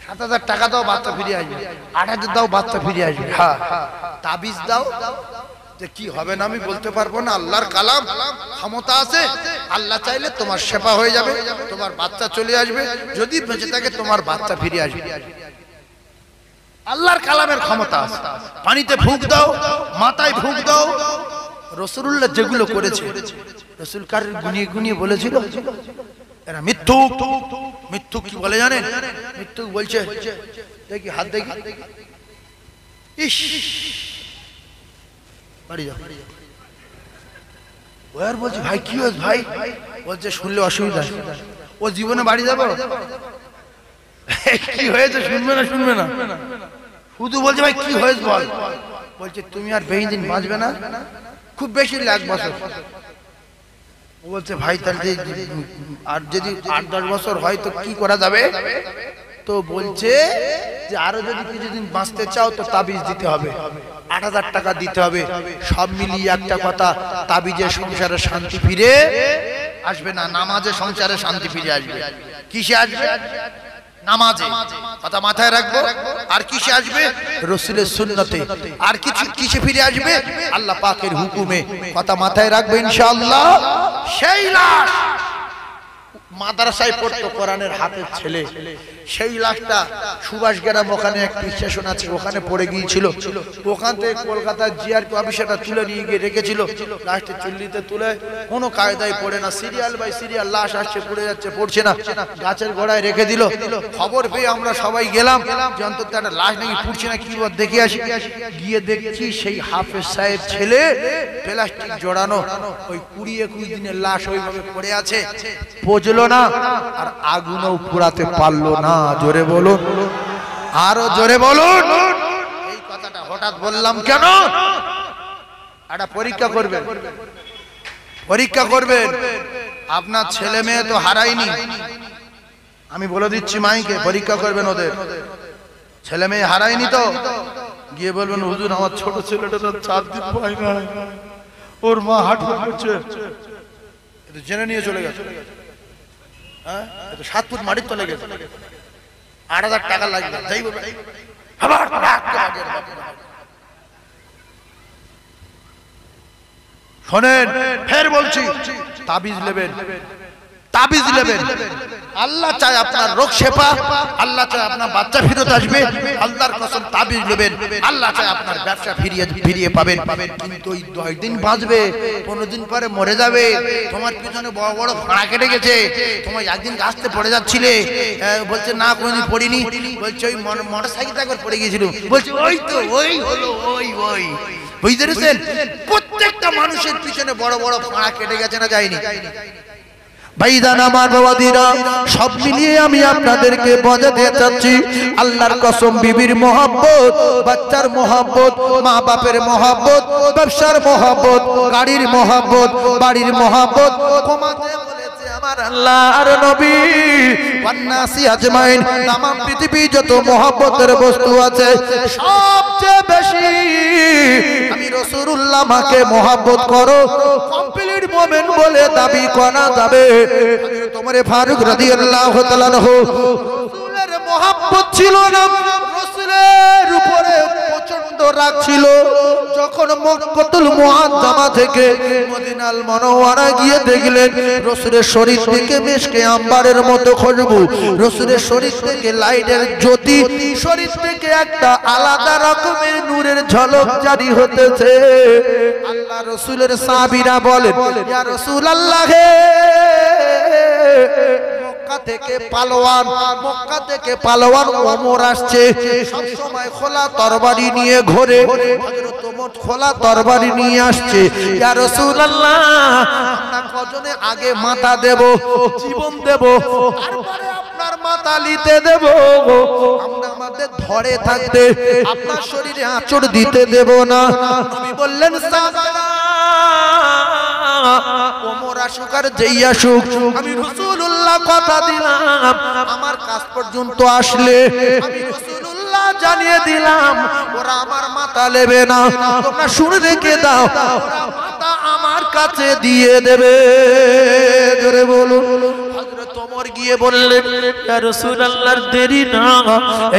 7,000 টাকা দাও, বাচ্চা ফিরে আসবে। 8,000 দাও, বাচ্চা ফিরে আসবে। হ্যাঁ, তাবিজ দাও, যে কি হবে না আমি বলতে পারবো না, আল্লাহর কালাম ক্ষমতা আছে, আল্লাহ চাইলে তোমার সেবা হয়ে যাবে, তোমার বাচ্চা চলে আসবে, যদি বেঁচে থাকে তোমার বাচ্চা ফিরে আসবে। আল্লাহর কালামের ক্ষমতা আছে। পানিতে ফুঁক দাও, মাথায় ফুঁক দাও। রাসূলুল্লাহ যেগুলো করেছে, রাসূল কার গুনিয়ে গুনিয়ে বলেছিল, এরা মিথ্যুক। মিথ্যুক কি বলে জানেন? মিথ্যুক বলছে, দেখি হাত দেখি, ইস বাড়ি যাও। ও আর বলছে ভাই কি হয়েছে ভাই? বলছে শুনলে অসুবিধা। ও জীবনে বাড়ি যাবো? কি হয়েছে শুনবে না? শুধু বলছে ভাই কি হয়েছে বল। বলছে তুমি আর বেশি দিন বাঁচবে না, খুব বেশি 1 বছর। ও বলছে ভাই তাহলে আর যদি 8-10 বছর হয় তো কি করা যাবে? তো বলছে যে আরো যদি কিছুদিন বাঁচতে চাও তো তাবিজ দিতে হবে, 8,000 টাকা দিতে হবে। সব মিলিয়ে একটা কথা, তাবিজে সংসারে শান্তি ফিরে আসবে না, নামাজে সংসারে শান্তি ফিরে আসবে। কিসে আসবে? নামাজে। কথা মাথায় রাখবো। আর কিসে আসবে? রাসূলের সুন্নতে। আর কিছু কিসে ফিরে আসবে? আল্লাহ পাকের হুকুমে। কথা মাথায় রাখবো ইনশাআল্লাহ। সেই লাশ মাদ্রাসায় পড়তো কোরআনের হাফেজ ছেলে, সেই লাশটা সুভাষ গ্রাম ওখানে এক স্টেশন আছে ওখানে পড়ে গিয়েছিল ওখান থেকে কলকাতার জিআরপি অফিসারটা তুলে নিয়ে গিয়ে রেখেছিল লাশটা চুল্লিতে তুলে কোনো কায়দায় পড়ে না সিরিয়াল বাই সিরিয়াল লাশ আসছে পড়ে যাচ্ছে পড়ছে না গাছের গোড়ায় রেখে দিল খবর পেয়ে আমরা সবাই গেলাম যে অন্তত একটা লাশ নাকি পুড়ছে না কি দেখে আসি গিয়ে দেখছি সেই হাফেজ সাহেব ছেলে প্লাস্টিক জড়ানো ওই 20-21 দিনের লাশ ওইভাবে পড়ে আছে পচলো না আর আগুনও পোড়াতে পারলো না জোরে বলুন আরো জোরে বলুন এই কথাটা হঠাৎ বললাম কেন একটা পরীক্ষা করবেন আপনার ছেলে মেয়ে তো হারায়নি আমি বলে দিচ্ছি মাইকে পরীক্ষা করবেন ওদের ছেলে মেয়ে হারায়নি তো গিয়ে বলবেন হুজুর আমার ছোট ছেলেটা তো 4 দিন পায় না ওর মা হাঁটু করছে এটা জেনে নিয়ে চলে গেছে হ্যাঁ এটা 7 ফুট মাটির তলে গেছে 8000 টাকা লাগবে যাই বলবে আবার শোনেন ফের বলছি তাবিজ নেবেন আল্লাহ চায় আপনার রোগ শেফা আল্লাহ চায় আপনার বাচ্চা ফিরত আসবে আল্লাহর কসম তাবিজ নেবেন আল্লাহ চায় আপনার ব্যবসা ফিরিয়ে পাবেন কিন্তু ওই 10 দিন বাঁচবে 15 দিন পরে মরে যাবে তোমার পিছনে বড় বড় ফাঁড়া কেটে গেছে তোমার একদিন গাছতে পড়ে যাচ্ছিলে বলছে না কোনোদিন পড়িনি বলছে ওই মোটরসাইকেল একবার পড়ে গিয়েছিল বলছে ওই তো ওই হলো ওই বুঝতে পেরেছেন প্রত্যেকটা মানুষের পিছনে বড় বড় ফাঁড়া কেটে গেছে না যায়নি ভাইজান আমার বাবাদিরা সব মিলিয়ে আমি আপনাদেরকে বোঝাতে চাচ্ছি আল্লাহর কসম বিবির মহব্বত বাচ্চার মহব্বত মা বাপের মহব্বত ব্যবসার মহব্বত গাড়ির মহব্বত বাড়ির মহব্বত কমাতে বলেছে আমার আল্লাহর নবী ওয়ান্নাসি আজমাইন तमाम পৃথিবী যত মহব্বতের বস্তু আছে সবচেয়ে বেশি আমি রাসূলুল্লাহ মাকে মহব্বত করো কমপ্লিট মুমিন বলে দাবি করা যাবে হযরত ওমর ফারুক রাদিয়াল্লাহু তাআলা রাসূলের মহব্বত ছিল না রাসূলের উপরে প্রচন্ড রাগ ছিল যখন মক্কাতুল মুআজ্জামা থেকে মদিনাল মুনাওয়ারা গিয়ে দেখলেন রাসূলের শরীর থেকে মিশকে আম্বারের মতো খুশবু রাসূলের শরীর থেকে লাইটের জ্যোতি শরীর থেকে একটা আলাদা রকমের নূরের ঝলক জারি হতেছে আল্লাহ রাসূলের সাহাবীরা বলেন ইয়া রাসূলুল্লাহ হে মক্কা থেকে পালোয়ান ওমর আসছে সব সময় খোলা তরবারি নিয়ে ঘোরে হযরত ওমর খোলা তরবারি নিয়ে আসছে ইয়া রাসূলুল্লাহ আমরা কজনে আগে মাথা দেব জীবন দেব তারপরে আপনার মাথা নিতে দেব আমরা আমাদের ধরে থাকতে আপনার শরীরে আঁচড় দিতে দেব না নবী বললেন সাহাবারা ওমর আসুক আর যেই আসুক আমি রাসূলুল্লাহ কথা দিলাম আমার কাছ পর্যন্ত আসলে আমি রাসূলুল্লাহ জানিয়ে দিলাম ওরা আমার মাথা নেবে না তোমরা শুনে রেখে দাও ওরা মাথা আমার কাছে দিয়ে দেবে জোরে বলুন হযরত ওমর গিয়ে বললেন ইয়া রাসূলুল্লাহর দেরি না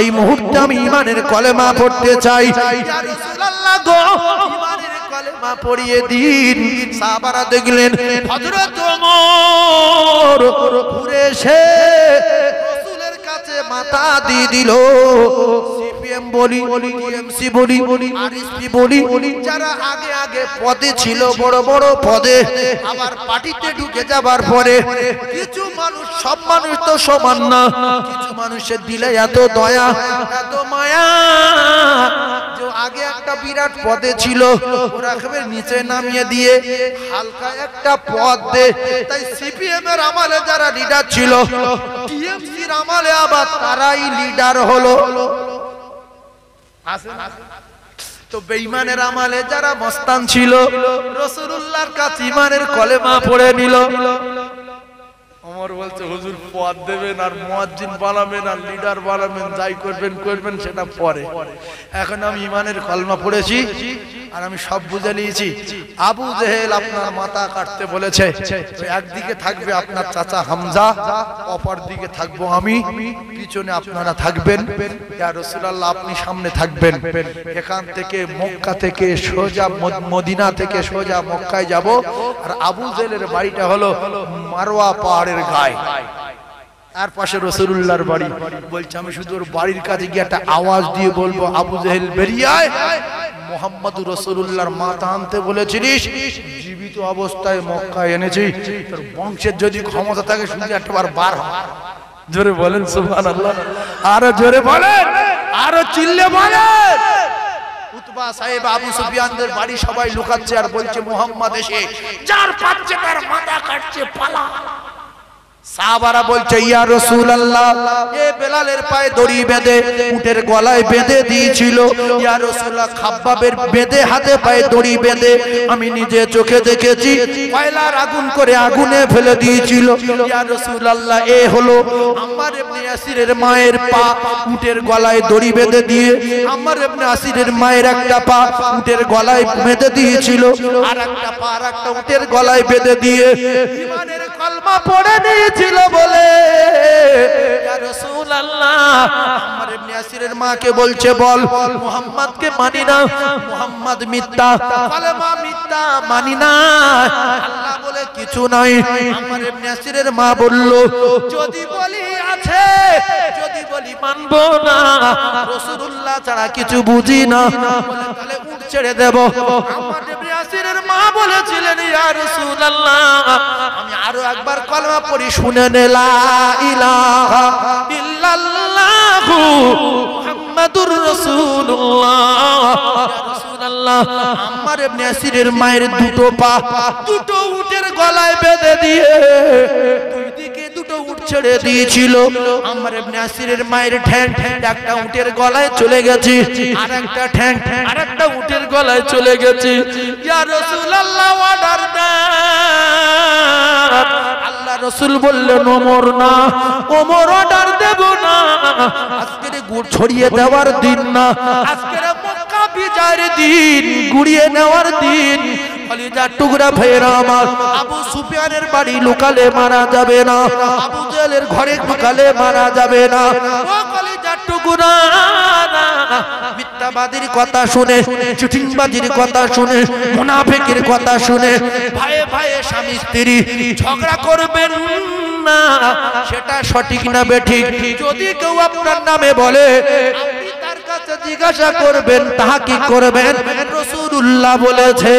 এই মুহূর্তে আমি ঈমানের কলেমা পড়তে চাই ইয়া রাসূলুল্লাহ গো ঈমানের কলেমা পড়িয়ে দিন সাহাবারা দেখলেন হযরত ওমর ঘুরে এসে রাসূলের কাছে মাথা দিয়ে দিল সিপিএম বলি টিএমসি বলি আরএসপি বলি যারা আগে আগে পদে ছিল বড় বড় পদে আবার পার্টিতে ঢুকে যাবার পরে কিছু মানুষ সব মানুষ তো সমান না কিছু মানুষের দিলে এত দয়া এত মায়া যে আগে একটা বিরাট পদে ছিল ওরা একেবারে নিচে নামিয়ে দিয়ে হালকা একটা পদ দে তাই সিপিএম এর আমলে যারা লিডার ছিল টিএমসির আমলে আবার তারাই লিডার হলো তো বেঈমানের আমলে যারা মস্তান ছিল রাসূলুল্লাহর কাছে ঈমানের কলেমা পড়ে নিল ওমর বলছে হুজুর পদ দেবেন আর মুয়াজ্জিন বানাবেন আর লিডার বানাবেন যাই করবেন সেটা পরে এখন আমি ঈমানের কলেমা পড়েছি আর আমি সব বুঝে নিয়েছি আবু জেহেল আপনার মাথা কাটতে বলেছে তো একদিকে থাকবে আপনার চাচা হামজা অপর দিকে থাকবো আমি পিছনে আপনারা থাকবেন ইয়া রাসূলুল্লাহ আপনি সামনে থাকবেন এখান থেকে মক্কা থেকে সোজা মদিনা থেকে সোজা মক্কায় যাব আর আবু জেহেলের বাড়িটা হলো মারওয়া পাহাড়ের গায়ে আর পাশে রাসূলুল্লাহর বাড়ি। বলছে আমি শুধু ওর বাড়ির কাছে গিয়ে একটা আওয়াজ দিয়ে বলবো, আবু জেহেল বেরিয়ে আয়, মুহাম্মদুর রাসূলুল্লাহর মাথা আনতে বলেছিলিস, জীবিত অবস্থায় মক্কায় এনেছি, তোর বংশের যদি ক্ষমতা থাকে শুধু একবার বার হ। জোরে বলেন সুবহানাল্লাহ, আরো জোরে বলেন, আরো চিল্লে বলেন। উতবা সাহেব আবু সুফিয়ানদের বাড়ি সবাই লুকাচ্ছে আর বলছে মুহাম্মদ এসে যার পাচ্ছে তার মাথা কাটছে, পালা। সাহাবারা বলছে ইয়া রাসূলুল্লাহ, এ বেলালের পায়ে দড়ি বেঁধে উটের গলায় বেঁধে দিয়েছিল, ইয়া রাসূলুল্লাহ খাব্বাবের বেঁধে হাতে পায়ে দড়ি বেঁধে আমি নিজে চোখে দেখেছি, কয়লার আগুন করে আগুনে ফেলে দিয়েছিল। ইয়া রাসূলুল্লাহ, এ হলো আম্মার ইবনে ইয়াসিরের মায়ের পা উটের গলায় দড়ি বেঁধে দিয়ে, আম্মার ইবনে ইয়াসিরের মায়ের একটা পা উটের গলায় বেঁধে দিয়েছিল, আর একটা পা আর একটা উটের গলায় বেঁধে দিয়ে ঈমানের কলমা পড়ে নিয়েছিল বলে ইয়া রাসূলুল্লাহ আম্মার ইবনে ইয়াসিরের মাকে বলছে বল মুহাম্মদকে মানি না, মুহাম্মদ মিথ্যা, কলমা মিথ্যা, মানি না, আল্লাহ বলে কিছু নাই। আম্মার ইবনে ইয়াসিরের মা বলল যদি বলি আছে, যদি বলি মানবো না, রাসূলুল্লাহ ছাড়া কিছু বুঝি না, বলে তাহলে উট ছেড়ে দেব। আম্মার ইবনে ইয়াসিরের মা বলেছিলেন ইয়া রাসূলুল্লাহ আমি আরো একবার কলমা পড়ি, শুনে নে লা ইলাহা ইল্লাল্লাহু মুহাম্মাদুর রাসূলুল্লাহ। ইয়া রাসূলুল্লাহ আম্মার ইবনে ইয়াসিরের মায়ের দুটো পা দুটো উটের গলায় বেঁধে দিয়ে দুই দিকে দুটো উট ছেড়ে দিয়েছিল। আম্মার ইবনে ইয়াসিরের মায়ের ঠ্যাং একটা উটের গলায় চলে গেছে, আর একটা ঠ্যাং আর একটা উটের গলায় চলে গেছে। ইয়া রাসূলুল্লাহ অর্ডার দেন। আল্লাহ রাসূল বললেন ওমর না, ওমর অর্ডার দেব না, আজকের গুড় ছড়িয়ে দেওয়ার দিন না, আজকের মক্কা বিজয়ের দিন, গুড়িয়ে নেওয়ার দিন। কলিজার টুকরা ভাইরা আমার, আবু সুফিয়ানের বাড়ি লুকালে মারা যাবে না, আবু জেহেলের ঘরে লুকালে মারা যাবে না। ও কলিজার টুকরা, মিথ্যাবাদীর কথা শুনে, চিটিংবাজির কথা শুনে, মুনাফিকের কথা শুনে ভাইয়ে ভাইয়ে স্বামী স্ত্রী ঝগড়া করবেন না, সেটা সঠিক না বেঠিক। যদি কেউ আপনার নামে বলে আপনি তার কাছে জিজ্ঞাসা করবেন তাহা কি করবেন, রাসূলুল্লাহ বলেছে।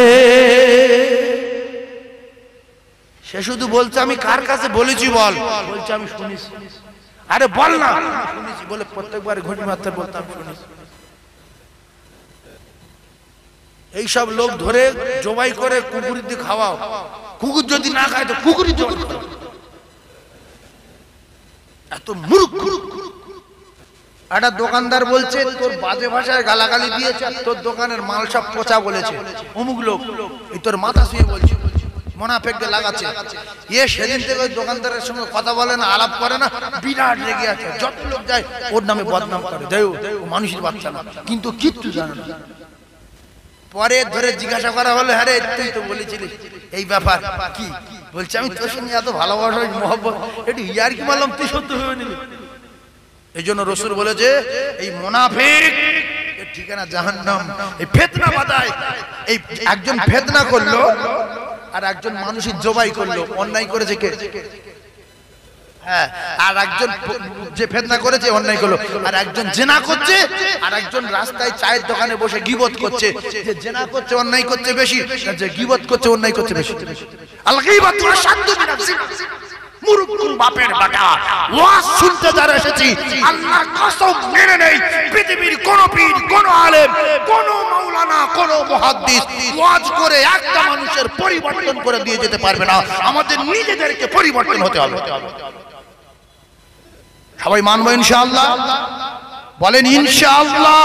সে শুধু বলছে আমি কার কাছে বলেছি বল, বলছে আমি শুনেছি। আরে বল না, শুনেছি বলে প্রত্যেকবার ঘুটি মারতে বলতাম শুনেছি। এইসব লোক ধরে জবাই করে কুকুর দিয়ে খাওয়াও, কুকুর যদি না খায় তো কুকুরই জবাই করো। এত মূর্খ। একটা দোকানদার বলছে তোর বাজে ভাষায় গালাগালি দিয়েছে, তোর দোকানের মাল সব পচা বলেছে অমুক লোক, এই তোর মাথা শুয়ে বলছে, মুনাফিকদের লাগাচ্ছে। এ সেদিন থেকে ওই দোকানদারের সঙ্গে কথা বলে না, আলাপ করে না, বিরাট রেগে আছে। যত লোক যায় ওর নামে বদনাম করে, যাই ও মানুষের বাচ্চা না, কিন্তু কিচ্ছু জানে না। পরে ধরে জিজ্ঞাসা করা হলো, হ্যাঁ রে তুই তো বলেছিলি এই ব্যাপার কি, বলছে আমি তোর সঙ্গে এত ভালোবাসা মহব্বত, একটু ইয়ার কি মারলাম, তুই সত্য হয়ে নিলি। এই জন্য রাসূল বলেছে এই মুনাফিক এর ঠিকানা জাহান্নাম। এই ফিতনা বাঁধায়, এই একজন ফিতনা করলো আর একজন মানুষের জবাই করলো, অন্যায় করেছে কে? হ্যাঁ, আর একজন যে ফিতনা করেছে অন্যায় করলো, আর একজন জিনা করছে, আর একজন রাস্তায় চায়ের দোকানে বসে গীবত করছে। যে জিনা করছে অন্যায় করছে বেশি, আর যে গীবত করছে অন্যায় করছে বেশি। আল গীবাতু আশাদ্দু মিনাজ জিনা। মূর্খ বাপের বেটা, ওয়াজ শুনতে যারা এসেছি আল্লাহর কসম মেনে নেই পৃথিবীর কোন পীর, কোন আলেম, কোন মাওলানা, কোন মুহাদ্দিস ওয়াজ করে একটা মানুষের পরিবর্তন করে দিয়ে যেতে পারবে না। আমাদের নিজেদেরকে পরিবর্তন হতে হবে। সবাই মানবো ইনশাআল্লাহ? বলেন ইনশাআল্লাহ।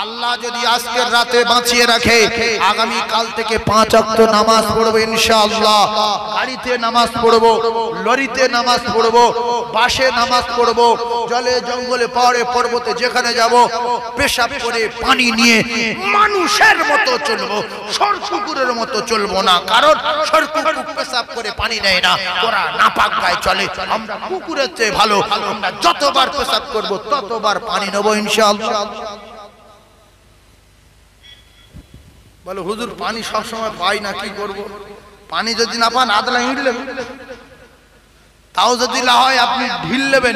আল্লাহ যদি আজকের রাতে বাঁচিয়ে রাখে, আগামী কাল থেকে 5 ওয়াক্ত নামাজ পড়বো ইনশাআল্লাহ। গাড়িতে নামাজ পড়বো, লরিতে নামাজ পড়বো, বাসে নামাজ পড়বো, জলে জঙ্গলে পাহাড়ে পর্বতে যেখানে যাব পেশাব করে পানি নিয়ে মানুষের মতো চলবো, সরকুকুরের মতো চলবো না। কারণ সরকুকুর পেশাব করে পানি নেয় না, ওরা নাপাক গায়ে চলে। আমরা কুকুরের চেয়ে ভালো, আমরা যতবার পেশাব করবো ততবার পানি নেবো ইনশাআল্লাহ। বলে হুজুর পানি সবসময় পাই না, কি করব? পানি যদি না পান আদলা ইঁট নেবে। তাও যদি না হয় আপনি ঢিল নেবেন,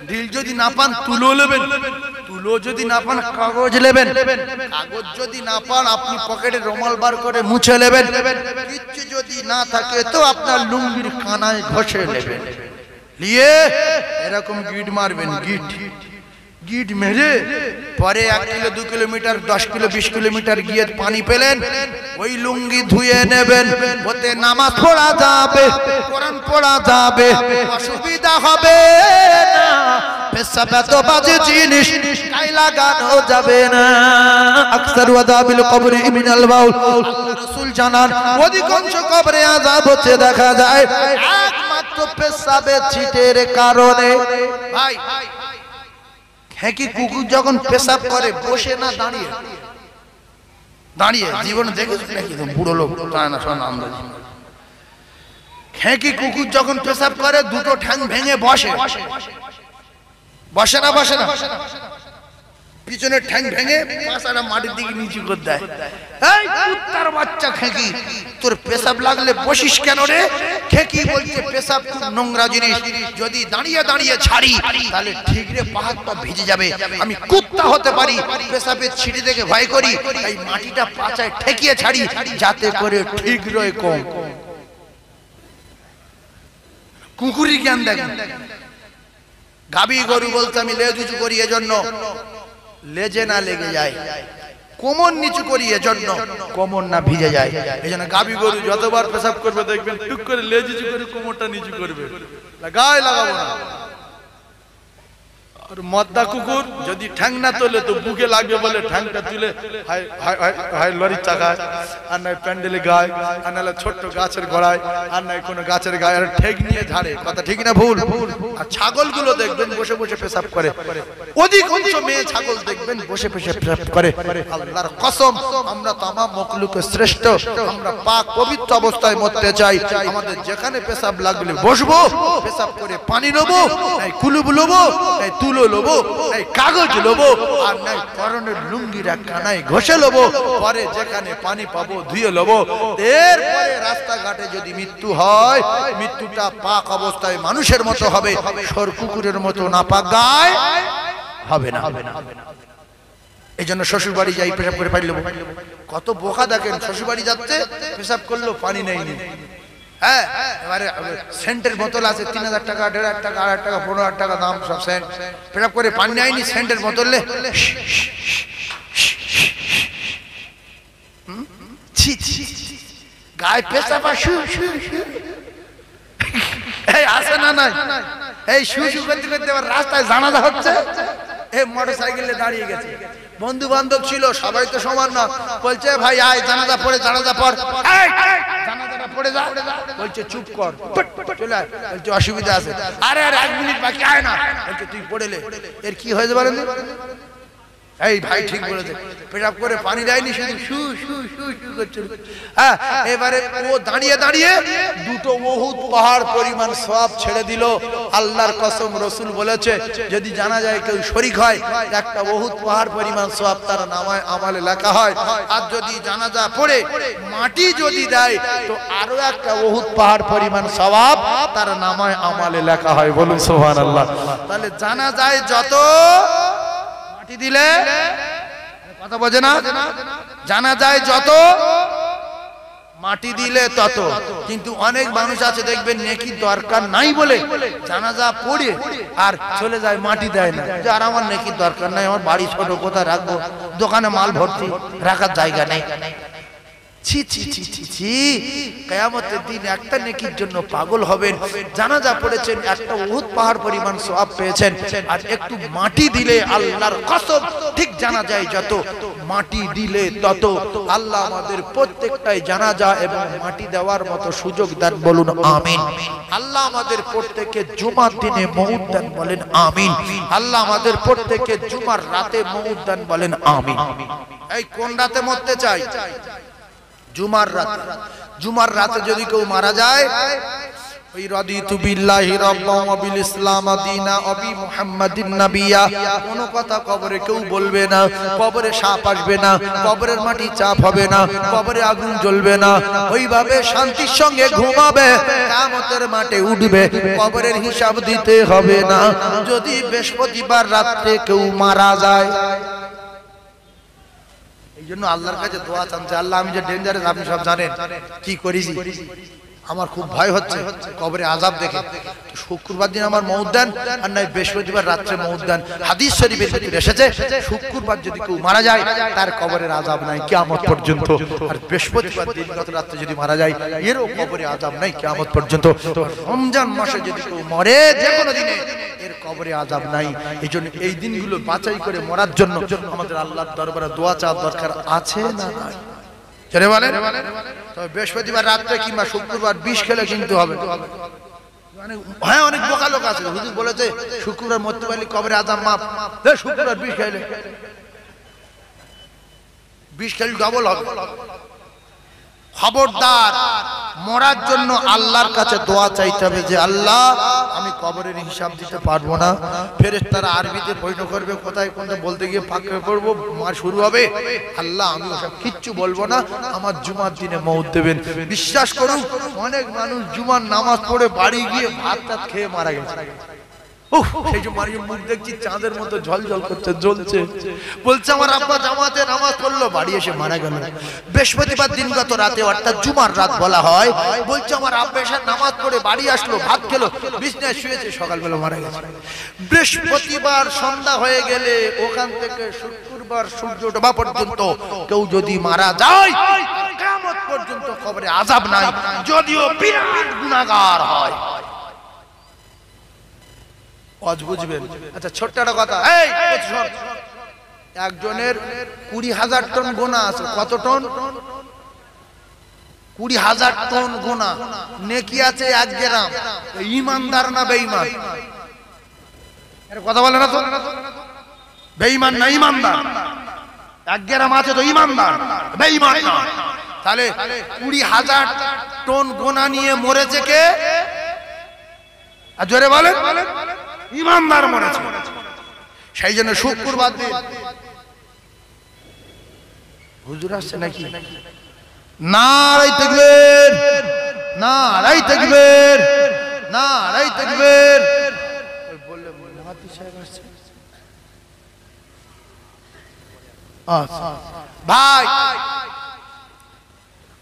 ঢিল যদি না পান তুলো নেবেন, তুলো যদি না পান কাগজ নেবেন, কাগজ যদি না পান আপনি পকেটে রুমাল বার করে মুছে নেবেন, কিচ্ছু যদি না থাকে তো আপনার লুঙ্গির কানায় ঘষে নেবেন, নিয়ে এরকম গিট মারবেন, গিট গিট মেরে পরে 1 কিলো 2 কিলোমিটার 10 কিলো 20 কিলোমিটার গিয়ে পানি পেলেন, ওই লুঙ্গি ধুয়ে নেবেন, ওতে নামাজ পড়া যাবে, কোরআন পড়া যাবে, অসুবিধা হবে না। পেশাব এত বাজে জিনিস গায়ে লাগানো যাবে না। আকসার ওয়াদাবিল কবরি মিনাল বাউল, রাসূল জানান অধিকাংশ কবরে আযাব হচ্ছে দেখা যায় একমাত্র পেশাবের ছিটের কারণে। ভাই হ্যাঁ কি কুকুর যখন পেশাব করে বসে না দাঁড়িয়ে, দাঁড়িয়ে জীবনে দেখেছো নাকি বুড়ো লোক জানে না শোনা আন্দাজি। হ্যাঁ কি কুকুর যখন পেশাব করে দুটো ঠ্যাং ভেঙে বসে, বসে না বসে না, পিছনের ঠ্যাং ভেঙে পাছাটা মাটির দিকে নিচু করে দেয়। এই কুত্তার বাচ্চা খেকি, তোর পেশাব লাগলে বসিস কেন রে? খেকি বলছে পেশাব খুব নোংরা জিনিস, যদি দাঁড়িয়ে দাঁড়িয়ে ছাড়ি তাহলে ঠিক রে পাহাড় পা ভিজে যাবে, আমি কুত্তা হতে পারি, পেশাবের ছিটি দেখে ভয় করি, এই মাটিটা পাছায় ঠেকিয়ে ছাড়ি যাতে করে ঠিক রয়ে কম। কুকুরি জ্ঞান দেখেন। গাবি গরু বলতে আমি লেজ উঁচু করি এজন্য লেজে না লেগে যায়, কোমর নিচু করি এজন্য কোমর না ভিজে যায়। এজন্য গাবি গরু যতবার পেশাব করবে দেখবেন টুক করে লেজ উঁচু করে কোমরটা নিচু করবে, গায়ে লাগাবো না। আর মদ্দা কুকুর যদি ঠ্যাং না তোলে তো বুকে লাগবে বলে ঠ্যাংটা তুলে হয় লরির চাকায়, আর নয় প্যান্ডেলে গায়ে, আর নাহলে ছোট্ট গাছের গোড়ায়, আর নয় কোনো গাছের গায়ে, আর ঠেক নিয়ে ঝাড়ে। কথা ঠিক না ভুল? আর ছাগলগুলো দেখবেন বসে বসে পেশাব করে, অধিকাংশ মেয়ে ছাগল দেখবেন বসে বসে পেশাব করে। আল্লাহর কসম আমরা তামাম মখলুকের শ্রেষ্ঠ, আমরা পাক পবিত্র অবস্থায় মরতে চাই। আমাদের যেখানে পেশাব লাগলে বসবো, পেশাব করে পানি নেবো, এই কুলুব নেবো, এই তুলো লোবো, এই কাগজ লোবো, আর নাই পরনের লুঙ্গিরা কানায় ঘষে লোবো, পরে যেখানে পানি পাবো ধুয়ে লোবো। এরপরে রাস্তাঘাটে যদি মৃত্যু হয়, মৃত্যুটা পাক অবস্থায় মানুষের মতো হবে, সর কুকুরের মতো নাপাক গায় হবে না। এই জন্য শ্বশুর বাড়ি যাই পেশাব করে পানি লোবো। কত বোকা দেখেন, শ্বশুর বাড়ি যাচ্ছে পেশাব করলো পানি নেয়নি, হ্যাঁ এবারে সেন্টের বোতল আছে 3000 টাকা 1500 টাকা 8000 টাকা 15000 টাকা দাম সব সেন্ট, পেশাব করে পানি নেয়নি, সেন্টের বোতলে গায়ে পেশাব এই আসে না নাই, এই শু শু করতে করতে রাস্তায় জানাজা হচ্ছে, এই মোটরসাইকেলে দাঁড়িয়ে গেছে, বন্ধু বান্ধব ছিল সবাই তো সমান না, বলছে ভাই আয় জানাজা পড়ে, জানাজা পড়, জানাজাটা পড়ে যা, বলছে চুপ কর, চলে আয়, বলছে অসুবিধা আছে, আরে আরে 1 মিনিট বাকি আয় না, বলছে তুই পড়েলে এর কি হয়েছে বলেন? এই ভাই ঠিক বলেছে, পেশাব করে পানি দেয়নি, শুধু শু শু শু শু করছিল। হ্যাঁ এবারে ও দাঁড়িয়ে দাঁড়িয়ে দুটো বহুত পাহাড় পরিমাণ সওয়াব ছেড়ে দিল। আল্লাহর কসম রাসূল বলেছে যদি জানা যায় কেউ শরীক হয়, একটা বহুত পাহাড় পরিমাণ সওয়াব তার নামায় আমলে লেখা হয়, আর যদি জানাজা পড়ে মাটি যদি দেয় তো আরো একটা বহুত পাহাড় পরিমাণ সওয়াব তার নামায় আমলে লেখা হয়। বলুন সুবহানাল্লাহ। তাহলে জানা যায় যত দিলে কথা বোঝে না, জানা যায় যত মাটি দিলে তত। কিন্তু অনেক মানুষ আছে দেখবেন নেকি দরকার নাই বলে জানাজা পড়ে আর চলে যায়, মাটি দেয় না, যে আর আমার নেকি দরকার নাই, আমার বাড়ি ছোট, কোথায় রাখবো, দোকানে মাল ভর্তি, রাখার জায়গা নেই। ছি ছি ছি ছি ছি, কিয়ামতের দিন একটা নেকির জন্য পাগল হবেন। জানাজা পড়েছেন, একটা উহুদ পাহাড় পরিমাণ সওয়াব পেয়েছেন, আর একটু মাটি দিলে আল্লাহর কসম ঠিক জানা যায় যত মাটি দিলে তত। আল্লাহ আমাদের প্রত্যেকটাই জানাজা এবং মাটি দেওয়ার মতো সুযোগ দেন, বলুন আমিন। আল্লাহ আমাদের প্রত্যেককে জুমার দিনে মউত দেন, বলেন আমিন। আল্লাহ আমাদের প্রত্যেককে জুমার রাতে মউত দেন, বলেন আমিন। এই কোন রাতে মরতে চাই? জুমার রাতে। জুমার রাতে যদি কেউ মারা যায় ওই রাদিতু বিল্লাহি রাব্বান ওয়া বিল ইসলাম দীনা ওয়া বি মুহাম্মাদিন নাবিয়্যা, কোনো কথা কবরে কেউ বলবে না, কবরে সাপ আসবে না, কবরের মাটি চাপ হবে না, কবরে আগুন জ্বলবে না, ওইভাবে শান্তির সঙ্গে ঘুমাবে, কিয়ামতের মাঠে উঠবে, কবরের হিসাব দিতে হবে না। যদি বৃহস্পতিবার রাতে কেউ মারা যায়, এই জন্য আল্লাহর কাছে দোয়া চান যে আল্লাহ আমি যে ডেঞ্জারাস আপনি সব জানেন, কি করেছি, আমার খুব ভয় হচ্ছে কবরে আযাব দেখে, শুক্রবার দিন আমার মউত দেন, আর নাই বৃহস্পতিবার রাত্রে মউত দেন। হাদিস শরীফের ভিতরে এসেছে শুক্রবার যদি কেউ মারা যায় তার কবরের আযাব নাই কিয়ামত পর্যন্ত, আর বৃহস্পতিবার দিনগত রাত্রে যদি মারা যায় এরও কবরে আযাব নাই কিয়ামত পর্যন্ত। রমজান মাসে যদি কেউ মরে যে কোনো দিনে এর কবরে আযাব নাই। এই জন্য এই দিনগুলো বাছাই করে মরার জন্য আমাদের আল্লাহর দরবারে দোয়া চাওয়ার দরকার আছে না নাই? চলে বলেন, তবে বৃহস্পতিবার রাত্রে কিংবা শুক্রবার বিষ খেলে কিন্তু হবে। হ্যাঁ, অনেক বোকা লোক আছে, হুজুর বলেছে শুক্রবার মরতে পারলে কবরে আযাব মাফ, শুক্রবার বিষ খাইলে, বিষ খেলে ডবল হবে। খবরদার, মরার জন্য আল্লাহর কাছে দোয়া চাইতে হবে যে আল্লাহ আমি কবরের হিসাব দিতে পারবো না। ফেরেশতারা আরবিতে বৈঠক করবে, কোথায় কোনটা বলতে গিয়ে ফাঁকে পড়বো, মার শুরু হবে, আল্লাহ আমি ওসব কিচ্ছু বলবো না, আমার জুমার দিনে মউত দেবেন। বিশ্বাস করুন, অনেক মানুষ জুমার নামাজ পড়ে বাড়ি গিয়ে ভাত টাত খেয়ে মারা গেছে। সেই যে মারির মুখ দেখছি চাঁদের মতো ঝলঝল করছে, জ্বলছে, বলছে আমার আব্বা জামাতে নামাজ পড়লো, বাড়ি এসে মারা গেল। বৃহস্পতিবার দিনগত রাতে, অর্থাৎ জুমার রাত বলা হয়, বলছে আমার আব্বা এসে নামাজ পড়ে বাড়ি আসলো, ভাত খেলো, বিছানায় শুয়েছে, সকালবেলা মারা গেছে। বৃহস্পতিবার সন্ধ্যা হয়ে গেলে ওখান থেকে শুক্রবার সূর্য ডোবা পর্যন্ত কেউ যদি মারা যায় কিয়ামত পর্যন্ত কবরে আযাব নাই, যদিও বিরাট গুনাহগার হয়। আজ বুঝবেন। আচ্ছা, ছোট্ট একটা কথা, একজনের 20,000 টন গোনা আছে। কত টন? 20,000 টন গোনা। নেকি আছে 1 গ্রাম। ঈমানদার না বেঈমান? এর কথা বলে না তো, বেঈমান না ঈমানদার? 1 গ্রাম আছে তো ঈমানদার, বেঈমান না। তাহলে 20,000 টন গোনা নিয়ে মরেছে কে? আর জোরে বলেন, ঈমানদার মরেছে। সেই জন্য শুক্রবার দিন হুজুর আসছে নাকি? নারায়ে তাকবীর, নারায়ে তাকবীর, নারায়ে তাকবীর বললে মুহাদ্দিস সাহেব আসছে। আচ্ছা ভাই,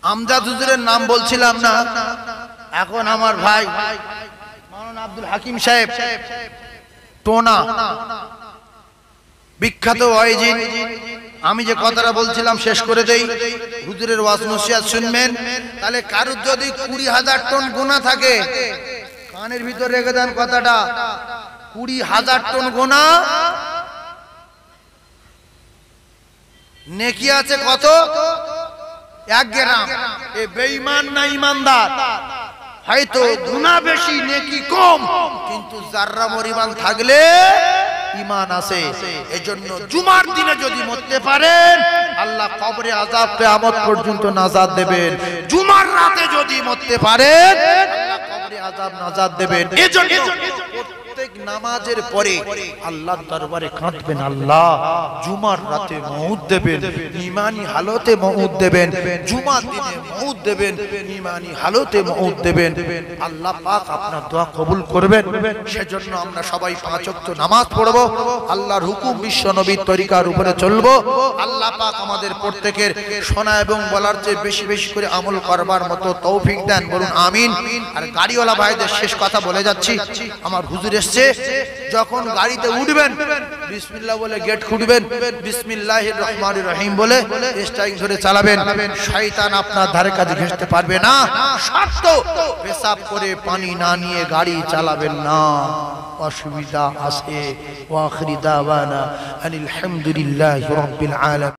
আমজাদ হুজুরের নাম বলছিলাম না, এখন আমার ভাই মাওলানা আব্দুল হাকিম সাহেব টোনা, বিখ্যাত ওয়াইজিন। আমি যে কথাটা বলছিলাম শেষ করে দেই, হুজুরের ওয়াজ নসিহত শুনবেন। তাহলে কারুর যদি 20,000 টন গুনাহ থাকে, কানের ভিতর রেখে দেন কথাটা, 20,000 টন গুনাহ, নেকি আছে কত? 1 গ্রাম। এ বেঈমান না ঈমানদার? হয়তো গুনাহ বেশি নেকি কম, কিন্তু যাররা পরিমাণ থাকলে ঈমান আছে। এজন্য জুমার দিনে যদি মরতে পারেন আল্লাহ কবরে আযাব কিয়ামত পর্যন্ত নাজাত দেবেন। জুমার রাতে যদি মরতে পারেন আল্লাহ কবরে আযাব নাজাত দেবেন। এজন্য প্রত্যেক নামাজের পরে আল্লাহর দরবারে কাঁদবেন, আল্লাহ জুমার রাতে মউত দেবেন, ঈমানি হালতে মউত দেবেন, জুমার দিনে মউত দেবেন, ঈমানি হালতে মউত দেবেন। আল্লাহ পাক আপনার দোয়া কবুল করবেন। সেজন্য আমরা সবাই 5 ওয়াক্ত নামাজ পড়ব, আল্লাহর হুকুম বিশ্ব নবীর তরিকার উপরে চলবো। আল্লাহ পাক আমাদের প্রত্যেকের শোনা এবং বলার চেয়ে বেশি বেশি করে আমল করবার মতো তৌফিক দেন, বলুন আমিন। আর গাড়িওয়ালা ভাইদের শেষ কথা বলে যাচ্ছি, আমার হুজুর এসছে, যখন গাড়িতে উঠবেন বিসমিল্লাহ বলে গেট খুলবেন, বিসমিল্লাহির রহমানির রহিম বলে স্টারিং ধরে চালাবেন। শয়তান আপনার ধারে কাছে ঘেঁষতে পারবে না। শর্ত, পেশাব করে পানি না নিয়ে গাড়ি চালাবেন না, অসুবিধা আছে। ওয়া আখিরি দাওয়ানা আনিল হামদুলিল্লাহি রাব্বিল আলামিন।